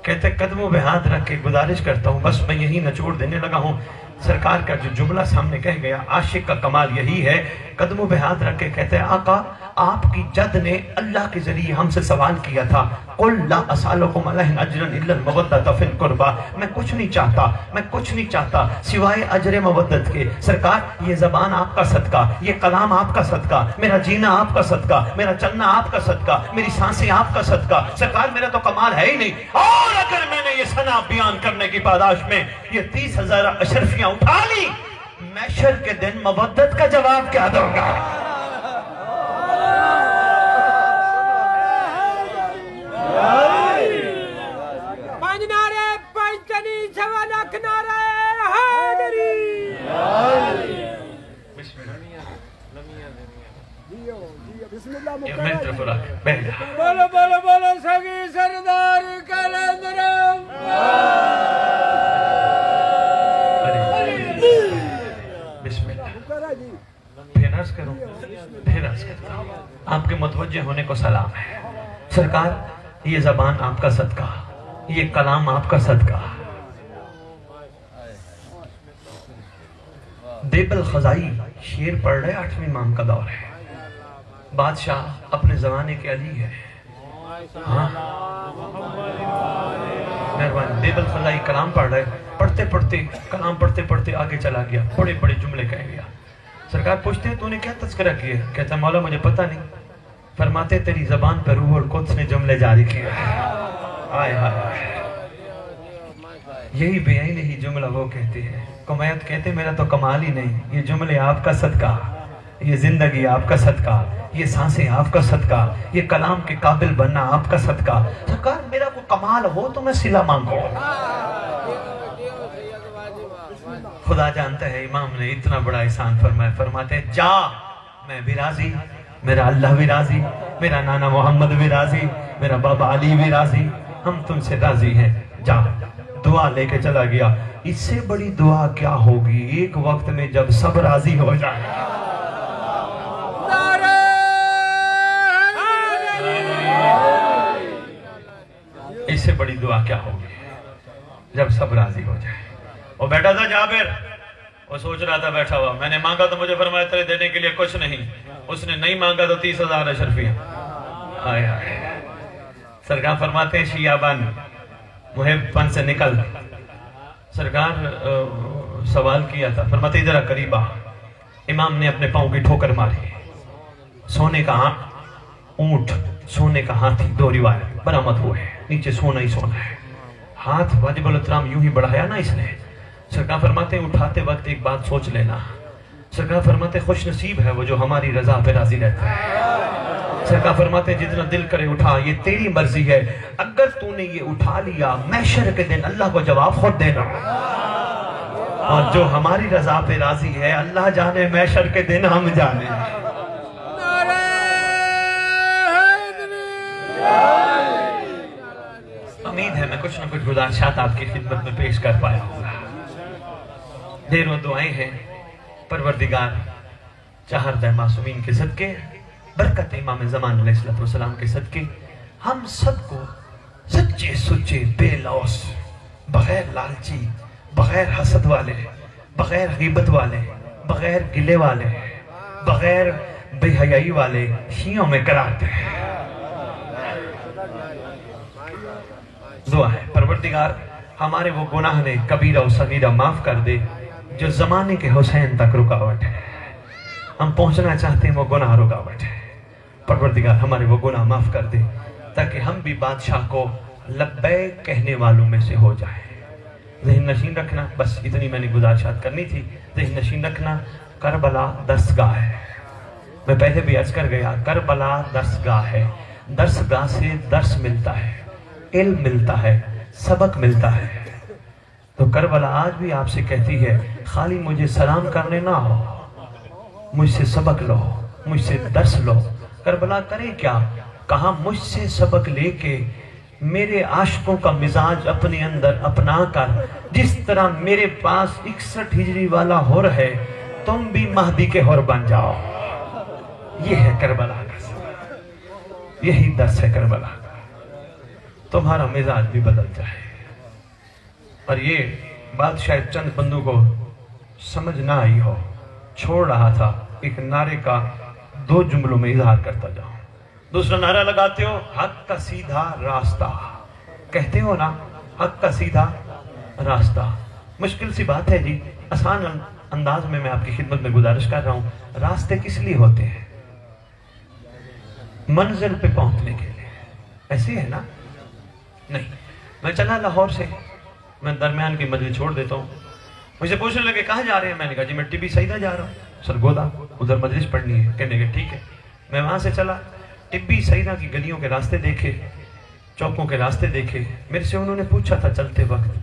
कहते कदमों पे हाथ रख के गुजारिश करता हूं, बस मैं यही नचोड़ देने लगा हूं। सरकार का जो जुमला सामने कह गया, आशिक का कमाल यही है। कदमों पे हाथ रख के कहते हैं आका आपकी जद ने अल्लाह के जरिए हमसे सवाल किया था, कुल ला असअलुकुम अलैहि अजरन इल्ला मवद्दत फिल कुर्बा। मैं कुछ नहीं चाहता, मैं कुछ नहीं चाहता सिवाय अजर मवद्दत के। सरकार ये जबान आपका सदका, ये कलाम आपका सदका, मेरा जीना आपका सदका, मेरा चलना आपका सदका, मेरी सांसें आपका सदका। सरकार मेरा तो कमाल है ही नहीं, और अगर मैंने ये सना बयान करने की पादाश में ये 30,000 अशरफियां उठा ली, मैशर के दिन मवद्दत का जवाब क्या दूंगा। बोलो बोलो बोलो सगी सरदार कलंदरम। आपके मुतवज्जे होने को सलाम है। सरकार ये जबान आपका सदका, ये कलाम आपका सदका। देबल खजाई शेर पढ़ रहे, 8वें इमाम का दौर है। बादशाह अपने जमाने के अली है। हाँ मेहरबानी। देबल खजाई कलाम पढ़ रहे, पढ़ते पढ़ते कलाम पढ़ते पढ़ते आगे चला गया, बड़े बड़े जुमले कह गया। सरकार पूछते हैं तूने क्या तस्करा किया। कहता मौला मुझे पता नहीं। फरमाते तेरी जबान पर रूह और कुद्स ने जुमले जारी किए। आय हाय, यही बेआईनी ही जुमला वो कहते हैं। कुमैत कहते मेरा तो कमाल ही नहीं, ये जुमले आपका सदका, ये जिंदगी आपका सदका, ये सांसें आपका सदका, ये कलाम के काबिल बनना आपका सदका। सरकार मेरा को कमाल हो तो मैं सिला मांगू। खुदा जानता है इमाम ने इतना बड़ा एहसान फरमाया। फरमाते हैं जा मैं भी राजी, मेरा अल्लाह भी राजी, मेरा नाना मोहम्मद भी राजी, मेरा बाबा अली भी राजी, हम तुमसे राजी हैं, जा। दुआ लेके चला गया। इससे बड़ी दुआ क्या होगी एक वक्त में जब सब राजी हो जाए। इससे बड़ी दुआ क्या होगी। जब सब राजी हो जाए। वो बैठा था जाबिर, वो सोच रहा था बैठा हुआ, मैंने मांगा तो मुझे फरमाया तेरे देने के लिए कुछ नहीं, उसने नहीं मांगा तो 30,000 अशरफियां। आए आए सरकार फरमाते हैं शियाबन मुहिब्बन से निकल। सरकार सवाल किया था, फरमाते जरा करीब आ। इमाम ने अपने पांव की ठोकर मारी, सोने का ऊंट सोने का हाथी, दो रिवायत बरामद हुए, नीचे सोना ही सोना है। हाथ वाजिबुल इहतराम यूं ही बढ़ाया ना इसने। सरकार फरमाते उठाते वक्त एक बात सोच लेना, सरकार फरमाते खुश नसीब है वो जो हमारी रजा पे राजी रहता है। सरकार फरमाते जितना दिल करे उठा, ये तेरी मर्जी है, अगर तूने ये उठा लिया महशर के दिन अल्लाह को जवाब खुद देना। और जो हमारी रजा पे राजी है अल्लाह जाने, महशर के दिन हम जाने। उम्मीद है मैं कुछ न कुछ गुजारिशात आपकी खिदमत में पेश कर पाया होगा। ढेरों दुआएं हैं, परवरदिगार चाहरदा मासूमीन के सदके, बरकत इमाम ज़मान अलैहिस्सलाम के सदके हम सबको सच्चे सुच्चे बेलौस, बगैर लालची, बगैर हसद वाले, बगैर गीबत वाले, बगैर गिले वाले, बगैर बेहयाई वाले शियों में करार दे। दुआ है परवरदिगार हमारे वो गुनाह ने कबीरा और सगीरा माफ कर दे जो जमाने के हुसैन तक रुकावट है। हम पहुंचना चाहते हैं, वो गुनाह रुकावट है। परवरदिगार हमारे वो गुनाह माफ कर दे ताकि हम भी बादशाह को लब्बैक कहने वालों में से हो जाए। ज़हन नशीन रखना, बस इतनी मैंने गुजारिशात करनी थी। ज़हन नशीन रखना, करबला दरसगाह है। मैं पहले भी अर्ज कर गया, करबला दरसगाह है। दरसगाह से दर्स मिलता है, इल्म मिलता है, सबक मिलता है। तो करबला आज भी आपसे कहती है खाली मुझे सलाम करने ना हो, मुझसे सबक लो, मुझसे दर्स लो। करबला करे क्या? कहा मुझसे सबक लेके मेरे आशिकों का मिजाज अपने अंदर अपना कर, जिस तरह मेरे पास 61 हिजरी वाला हुर है, तुम भी महदी के हुर बन जाओ। ये है करबला का, यही दर्स है करबला का। तुम्हारा मिजाज भी बदल जाए। और ये बात शायद चंद बंदों को समझ ना आई हो, छोड़ रहा था एक नारे का 2 जुमलों में इजहार करता जाओ। दूसरा नारा लगाते हो, हक का सीधा रास्ता, कहते हो ना, हक का सीधा रास्ता। मुश्किल सी बात है जी, आसान अंदाज में मैं आपकी खिदमत में गुजारिश कर रहा हूं। रास्ते किस लिए होते हैं? मंजिल पे पहुंचने के लिए, ऐसे है ना? नहीं, मैं चला लाहौर से, मैं दरमियान की मजलिस छोड़ देता हूँ। मुझे पूछने लगे कहाँ जा रहे हैं? मैंने कहा जी मैं टिब्बी सईदा जा रहा हूँ, सरगोदा, उधर मजलिस पढ़नी है। कहने के ठीक है। मैं वहाँ से चला, टिब्बी सईदा की गलियों के रास्ते देखे, चौकों के रास्ते देखे। मेरे से उन्होंने पूछा था चलते वक्त,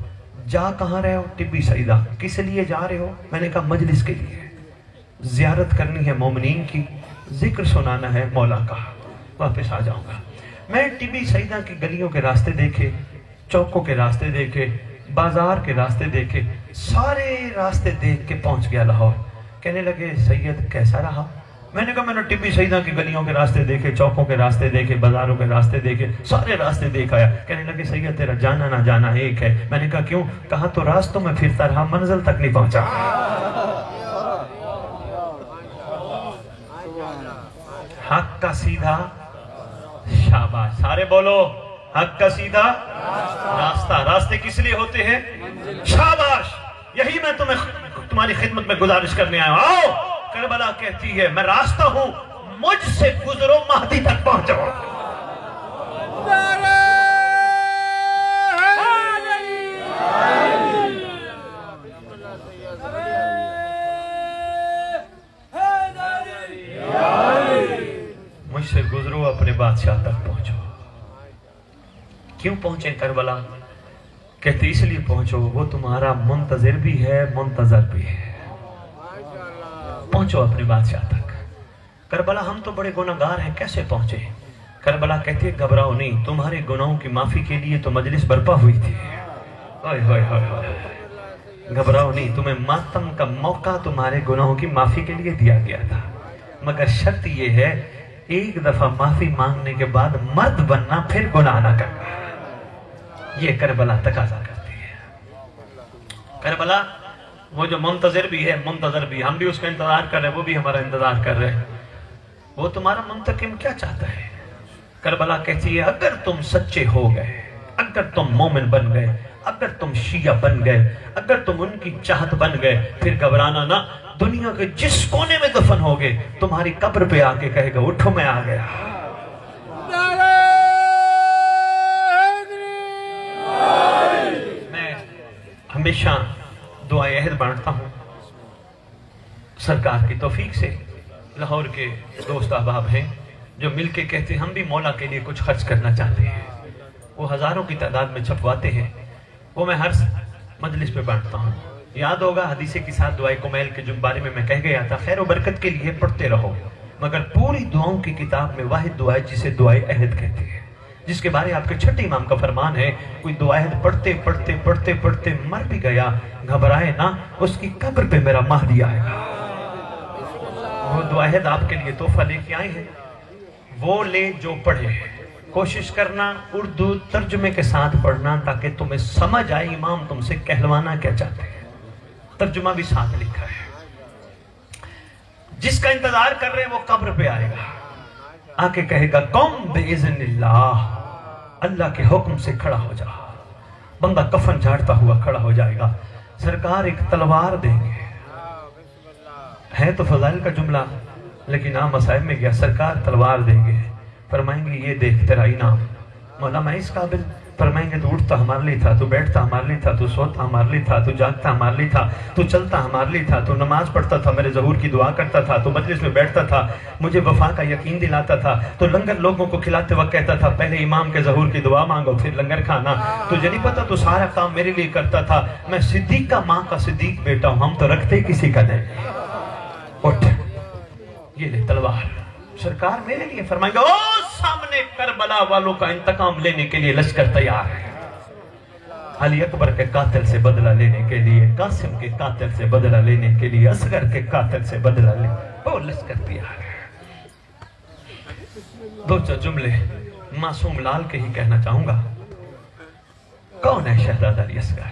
जा कहाँ रहे हो? टिब्बी सईदा। किस लिए जा रहे हो? मैंने कहा मजलिस के लिए, जियारत करनी है मोमिनीन की, जिक्र सुनाना है मौला का, वापस आ जाऊँगा। मैं टिब्बी सईदा की गलियों के रास्ते देखे, चौकों के रास्ते देखे, बाजार के रास्ते देखे, सारे रास्ते देख के पहुंच गया लाहौर। कहने लगे सैयद कैसा रहा? मैंने कहा मैंने टिब्बी सईदा की गलियों के रास्ते देखे, चौकों के रास्ते देखे, बाजारों के रास्ते देखे, सारे रास्ते देख आया। कहने लगे सैयद तेरा जाना ना जाना एक है। मैंने कहा क्यों? कहा तो रास्तों में फिरता रहा, मंजिल तक नहीं पहुंचा। हक का सीधा, शाबाश, सारे बोलो, हक का सीधा रास्ता। रास्ते किस लिए होते हैं? शाबाश, यही मैं तुम्हारी खिदमत में गुजारिश करने आया हूं। आओ, करबला कहती है मैं रास्ता हूं, मुझसे गुजरो महदी तक पहुंचो। मुझसे गुजरो, अपने बादशाह तक पहुंचो। क्यों पहुंचे करबला? कहते इसलिए पहुंचो, वो तुम्हारा मुंतजिर भी है, मुंतजर भी है। पहुंचो अपने बादशाह तक। करबला हम तो बड़े गुनाहगार हैं, कैसे पहुंचे? करबला कहती है घबराओ नहीं, तुम्हारे गुनाहों की माफी के लिए तो मजलिस बर्पा हुई थी। ओए होए होए, घबराओ नहीं, तुम्हें मातम का मौका तुम्हारे गुनाहों की माफी के लिए दिया गया था, मगर शर्त यह है एक दफा माफी मांगने के बाद मर्द बनना, फिर गुनाह ना करना। ये करबला तकाजा करती है। करबला वो जो मुंतजर भी है, मुंतजर भी, हम भी उसका इंतजार कर रहे हैं, वो भी हमारा इंतजार कर रहे हैं। वो तुम्हारा मुंतकिम क्या चाहता है? करबला कहती है अगर तुम सच्चे हो गए, अगर तुम मोमिन बन गए, अगर तुम शिया बन गए, अगर तुम उनकी चाहत बन गए, फिर घबराना ना। दुनिया के जिस कोने में दफन होगे तुम्हारी कब्र पे आके कहेगा उठो मैं आ गया। मैं हमेशा दुआ अहद बांटता हूँ सरकार की तौफीक से। लाहौर के दोस्त अहबाब हैं जो मिलके कहते हैं हम भी मौला के लिए कुछ खर्च करना चाहते हैं, वो हजारों की तादाद में छपवाते हैं, वो मैं हर मजलिस पे बांटता हूँ। याद होगा हदीसे के साथ दुआए कुमैल के बारे में मैं कह गया था, खैर व बरकत के लिए पढ़ते रहो, मगर पूरी दुआओं की किताब में वाहिद दुआ जिसे दुआए अहद कहते हैं, जिसके बारे आपके छठे इमाम का फरमान है, कोई दुआ अहद पढ़ते पढ़ते पढ़ते पढ़ते मर भी गया घबराए ना, उसकी कब्र पे मेरा महदी आएगा। वो दुआ अहद आपके लिए तोहफा लेके आए हैं, वो ले जो पढ़े। कोशिश करना उर्दू तर्जुमे के साथ पढ़ना ताकि तुम्हें समझ आए इमाम तुमसे कहलवाना क्या चाहते हैं। तर्जुमा भी साथ लिखा है। जिसका इंतजार कर रहे हैं वो कब्र पे आएगा, आके कहेगा कौम बेइज़्निल्लाह, अल्लाह के हुक्म से खड़ा हो जा। बंदा कफन झाड़ता हुआ खड़ा हो जाएगा, सरकार एक तलवार देंगे। है तो फजाइल का जुमला, लेकिन आम मसाइब में गया, सरकार तलवार देंगे, फरमाएंगे ये देख तेरा इनाम। मौला मैं इस काबिल, फरमाएंगे तू उठता हमारे लिए था, तू बैठता हमारे लिए था, तू सोता हमारे लिए था, तू जागता हमारे लिए था, तू चलता हमारे लिए था, तू नमाज पढ़ता था, मेरे ज़हूर की दुआ करता था, तू मजलिस में बैठता था, मुझे वफा का यकीन दिलाता था, तो लंगर लोगों को खिलाते वक्त कहता था पहले इमाम के ज़हूर की दुआ मांगो फिर लंगर खाना। तुझे नहीं पता तू सारा काम मेरे लिए करता था, मैं सिद्दीक का माँ का सिद्दीक बेटा हूँ, हम तो रखते किसी का नहीं। उठ ये ले तलवार, सरकार मेरे लिए फरमाएंगे ओ सामने करबला वालों का इंतकाम लेने के लिए लश्कर तैयार है। अली अकबर के कातिल से बदला लेने के लिए, कासिम के कातिल से बदला लेने के लिए, असगर के कातिल से बदला ले, वो लश्कर तैयार है। दो चार जुमले मासूम लाल के ही कहना चाहूंगा। कौन है शहजादा अली असगर?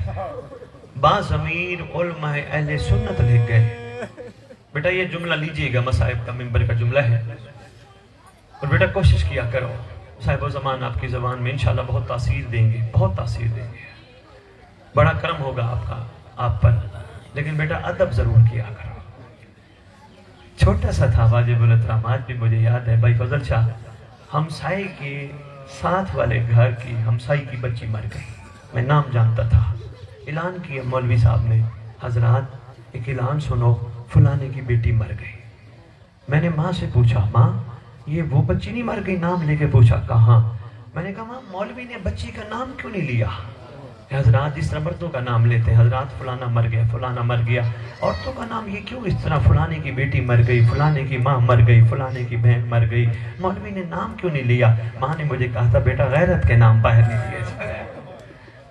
बाज़मीर उलमाए अहले सुन्नत लिख गए। बेटा ये जुमला लीजिएगा, मसाइब का मिंबर का जुमला है, और बेटा कोशिश किया करो, साहिब ज़मान आपकी ज़बान में इंशाल्लाह बहुत तासीर देंगे, बहुत तासीर देंगे, बड़ा करम होगा आपका आप पर, लेकिन बेटा अदब ज़रूर किया करो। छोटा सा था वाजिबुल एहतराम, आज भी मुझे याद है भाई फजल शाह हमसाई के साथ वाले घर की हमसाई की बच्ची मर गई, मैं नाम जानता था, ऐलान किया मौलवी साहब ने, हजरात एक ऐलान सुनो फलाने की बेटी मर गई। मैंने माँ से पूछा माँ ये वो बच्ची नहीं मर गई? नाम लेके पूछा कहाँ? मैंने कहा माँ मौलवी ने बच्ची का नाम क्यों नहीं लिया? हजरात जिस तरह मर्दों का नाम लेते हैं, हजरात फलाना मर गया, फलाना मर गया, औरतों का नाम ये क्यों इस तरह, फलाने की बेटी मर गई, फलाने की माँ मर गई, फलाने की बहन मर गई, मौलवी ने नाम क्यों नहीं लिया? माँ ने मुझे कहा था बेटा गैरत के नाम बाहर नहीं लिए,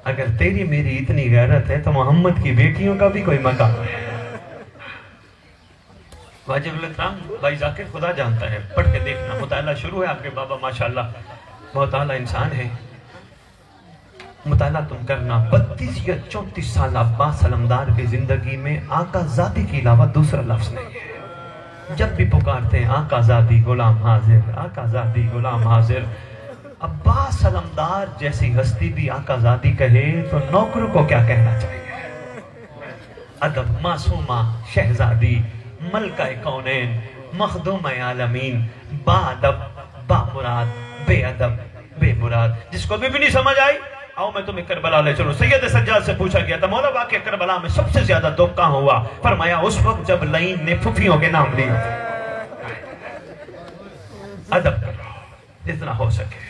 अगर तेरी मेरी इतनी गैरत है तो मोहम्मद की बेटियों का भी कोई मकाम है। वाजिबुल एहतराम भाई जाकिर खुदा जानता है, पढ़ के देखना, मुताला शुरू है आपके बाबा माशाल्लाह बहुत आला इंसान है, मुताला तुम करना। 32 या 34 साल अब्बास अलमदार की जिंदगी में आका ज़ादी के अलावा दूसरा लफ्ज नहीं है। जब भी पुकारते हैं आका ज़ादी गुलाम हाजिर, आका ज़ादी गुलाम हाजिर। अब्बास अलमदार जैसी हस्ती भी आका ज़ादी कहे तो नौकरों को क्या कहना चाहिए? अदब मासूमा शहजादी मलका कौनैन मखदूम आलमीन, बाअदब बामुराद बेअदब बेमुराद। जिसको भी नहीं समझ आई आओ मैं तुम्हें करबला ले चलो। सैयद सज्जाद से पूछा गया था मौला वाक़या करबला में सबसे ज्यादा दुख कहां हुआ? फरमाया उस वक्त जब लईन ने फुफियों के नाम लिए। अदब करो जितना हो सके।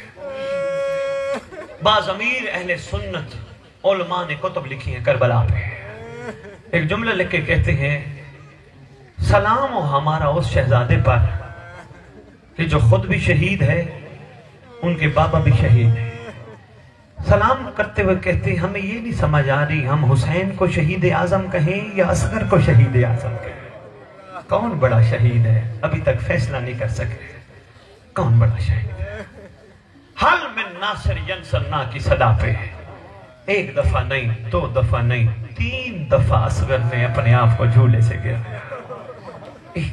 बाज़मीर अहले सुन्नत उलमा ने कुतुब लिखी है करबला पे। एक जुमला लिख के कहते हैं सलाम हो हमारा उस शहजादे पर कि जो खुद भी शहीद है, उनके बाबा भी शहीद है। सलाम करते हुए कहते हैं हमें ये नहीं समझ आ रही हम हुसैन को शहीद आजम कहें या असगर को शहीद आजम कहें। कौन बड़ा शहीद है अभी तक फैसला नहीं कर सके, कौन बड़ा शहीद है। हल में नासिर यंसरना की सदा पे एक दफा नहीं, 2 दफा नहीं, 3 दफा असगर ने अपने आप को झूले से गिराया।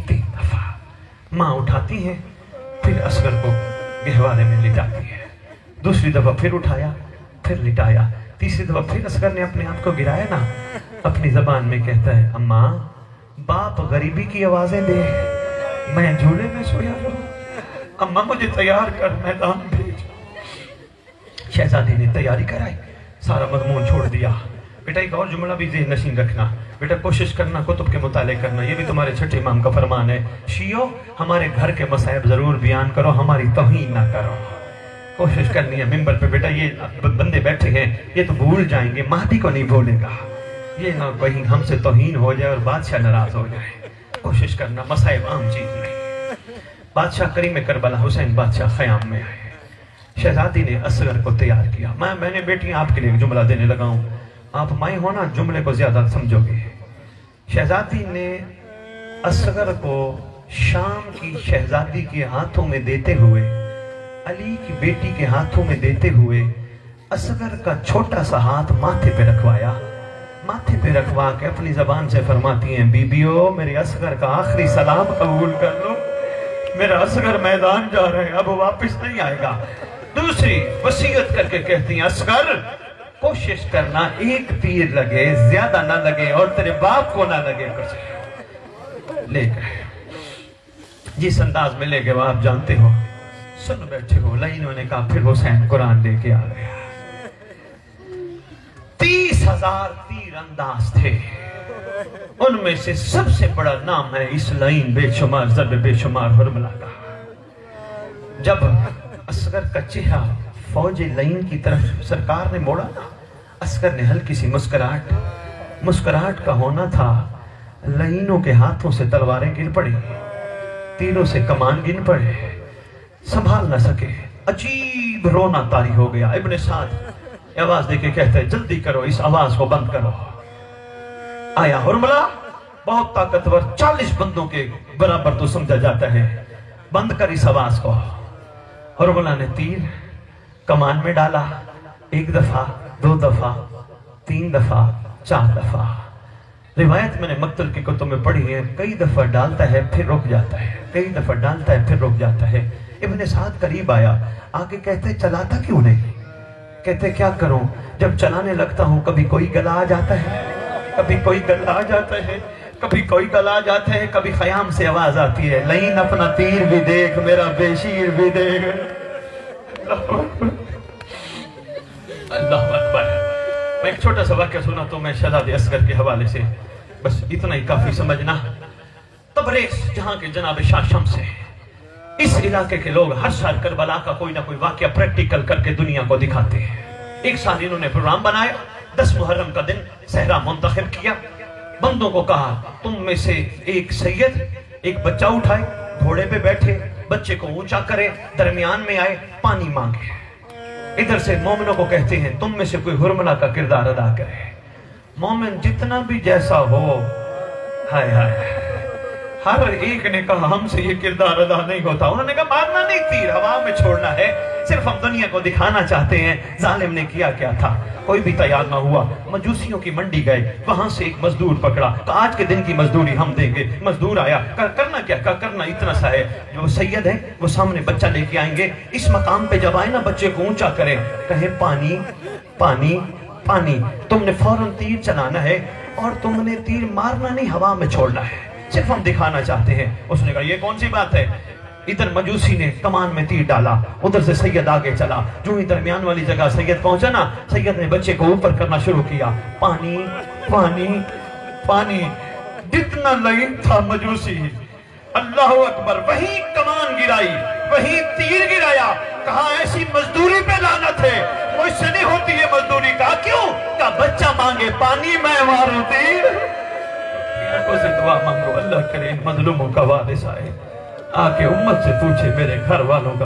3 दफा माँ उठाती है, फिर असगर को गहवारे में लिटाती है। दूसरी दफा फिर उठाया, फिर लिटाया। तीसरी दफा फिर असगर ने अपने आप को गिराया ना, अपनी जबान में कहता है, अम्मा बाप गरीबी की आवाजें दे, मैं झूले में सोया रहूं। अम्मा मुझे तैयार कर, मैदान भेज। शहजादी ने तैयारी कराई, सारा मजमून छोड़ दिया। बेटा एक और जुमला भी ज़हन नशीन रखना, बेटा कोशिश करना कुतुब के मुताले करना, ये भी तुम्हारे छठे इमाम का फरमान है। शियो हमारे घर के मसाइब जरूर बयान करो, हमारी तौहीन ना करो। कोशिश करनी है मिंबर पे, बेटा ये बंदे बैठे हैं, ये तो भूल जाएंगे, महदी को नहीं भूलेगा, ये ना कहीं हमसे तौहीन हो जाए और बादशाह नाराज हो जाए। कोशिश करना, मसाइब आम चीज नहीं। बादशाह करीम करबला हुसैन बादशाह ख़याम में आए। शहजादी ने असगर को तैयार किया। मैंने बेटी आपके लिए एक जुमला देने लगा हूँ, आप माई हो ना, जुमले को ज्यादा समझोगे। शहजादी ने असगर को शाम की शहजादी के हाथों में देते हुए, अली की बेटी के हाथों में देते हुए असगर का छोटा सा हाथ माथे पे रखवाया। माथे पे रखवा के अपनी जबान से फरमाती हैं, बीबियो मेरे असगर का आखिरी सलाम कबूल कर लो, मेरा असगर मैदान जा रहे हैं, अब वापस नहीं आएगा। दूसरी वसीयत करके कहती हैं, असगर कोशिश करना एक तीर लगे, ज्यादा ना लगे और तेरे बाप को ना लगे। कुछ ले गए, जिस अंदाज में ले गए वो आप जानते हो, सुन बैठे हो। लाइनों ने कहा फिर हुसैन कुरान लेके आ गया। 30,000 तीर अंदाज थे, उनमें से सबसे बड़ा नाम है इस लाइन बेशुमार ज़र्ब बेशुमार हुरमला का। जब असगर का चेहरा फौज लाइन की तरफ सरकार ने मोड़ा ना, असगर ने हल्की सी मुस्कुराहट का होना था। लाइनों के हाथों से तलवारें गिर पड़ी, तीरों से कमान गिर पड़े, संभाल न सके, अजीब रोना तारी हो गया। इब्ने साद आवाज देके कहते हैं, जल्दी करो, इस आवाज को बंद करो। आया हुरमला, बहुत ताकतवर, 40 बंदों के बराबर तो समझा जाता है, बंद कर इस आवाज को। हुरमला ने तीर कमान में डाला, 1 दफा, 2 दफा, 3 दफा, 4 दफा। रिवायत मैंने मक्तल की कुतुब में पढ़ी है, कई दफा डालता है फिर रुक जाता है, कई दफा डालता है फिर रुक जाता है। इब्ने साद करीब आया, आगे कहते चलाता क्यों नहीं? कहते क्या करूं, जब चलाने लगता हूं कभी कोई गला आ जाता है, कभी कोई गला आ जाता है, कभी कोई गला आ जाता है, कभी ख़याम से आवाज आती है, लाइन अपना तीर भी देख, मेरा बेशीर भी देख। अल्लाह अकबर। मैं एक छोटा सा वाक़या सुना तो मैं शहजादे असगर के हवाले से, बस इतना ही काफी समझना। तबरेज़ जहां के जनाब शाह शम्स है, इस इलाके के लोग हर साल करबला का कोई ना कोई वाक़या प्रैक्टिकल करके दुनिया को दिखाते हैं। एक साल इन्होंने प्रोग्राम बनाया, 10 मुहर्रम का दिन सहरा मुंतखब किया। बंदों को कहा, तुम में से एक सैयद एक बच्चा उठाए, घोड़े पे बैठे, बच्चे को ऊंचा करे, दरमियान में आए, पानी मांगे। इधर से मोमिनों को कहते हैं, तुम में से कोई हुरमला का किरदार अदा करे। मोमिन जितना भी जैसा हो, हाय हाय, हर एक ने कहा हमसे ये किरदार अदा नहीं होता। उन्होंने कहा मारना नहीं, तीर हवा में छोड़ना है, सिर्फ हम दुनिया को दिखाना चाहते हैं जालिम ने किया क्या था। कोई भी तैयार ना हुआ, मजूसियों की मंडी गए, वहां से एक मजदूर पकड़ा, तो आज के दिन की मजदूरी हम देंगे। मजदूर आया, करना क्या, करना इतना सा है, जो सैयद है वो सामने बच्चा लेके आएंगे, इस मकाम पे जब आए ना बच्चे को ऊंचा करें, कहे पानी पानी पानी, तुमने फौरन तीर चलाना है और तुमने तीर मारना नहीं, हवा में छोड़ना है, सिर्फ हम दिखाना चाहते हैं। उसने कहा ये कौन सी बात है। इधर मजूसी ने कमान में तीर डाला, उधर से सैयद आगे चला, जो ही दरमियान वाली जगह सैयद पहुंचा ना, सैयद ने बच्चे को ऊपर करना शुरू किया, पानी पानी पानी, जितना लाइन था मजूसी, अल्लाह अकबर, वही कमान गिराई, वही तीर गिराया। कहा ऐसी मजदूरी पे लानत है, मुझसे नहीं होती है मजदूरी। कहा क्यों? कहा बच्चा मांगे पानी, मैं मारूं तीर। से दुआ मांगो, अल्लाह करे मजलूमों का वारिस आए, आके उम्मत से पूछे मेरे घर वालों का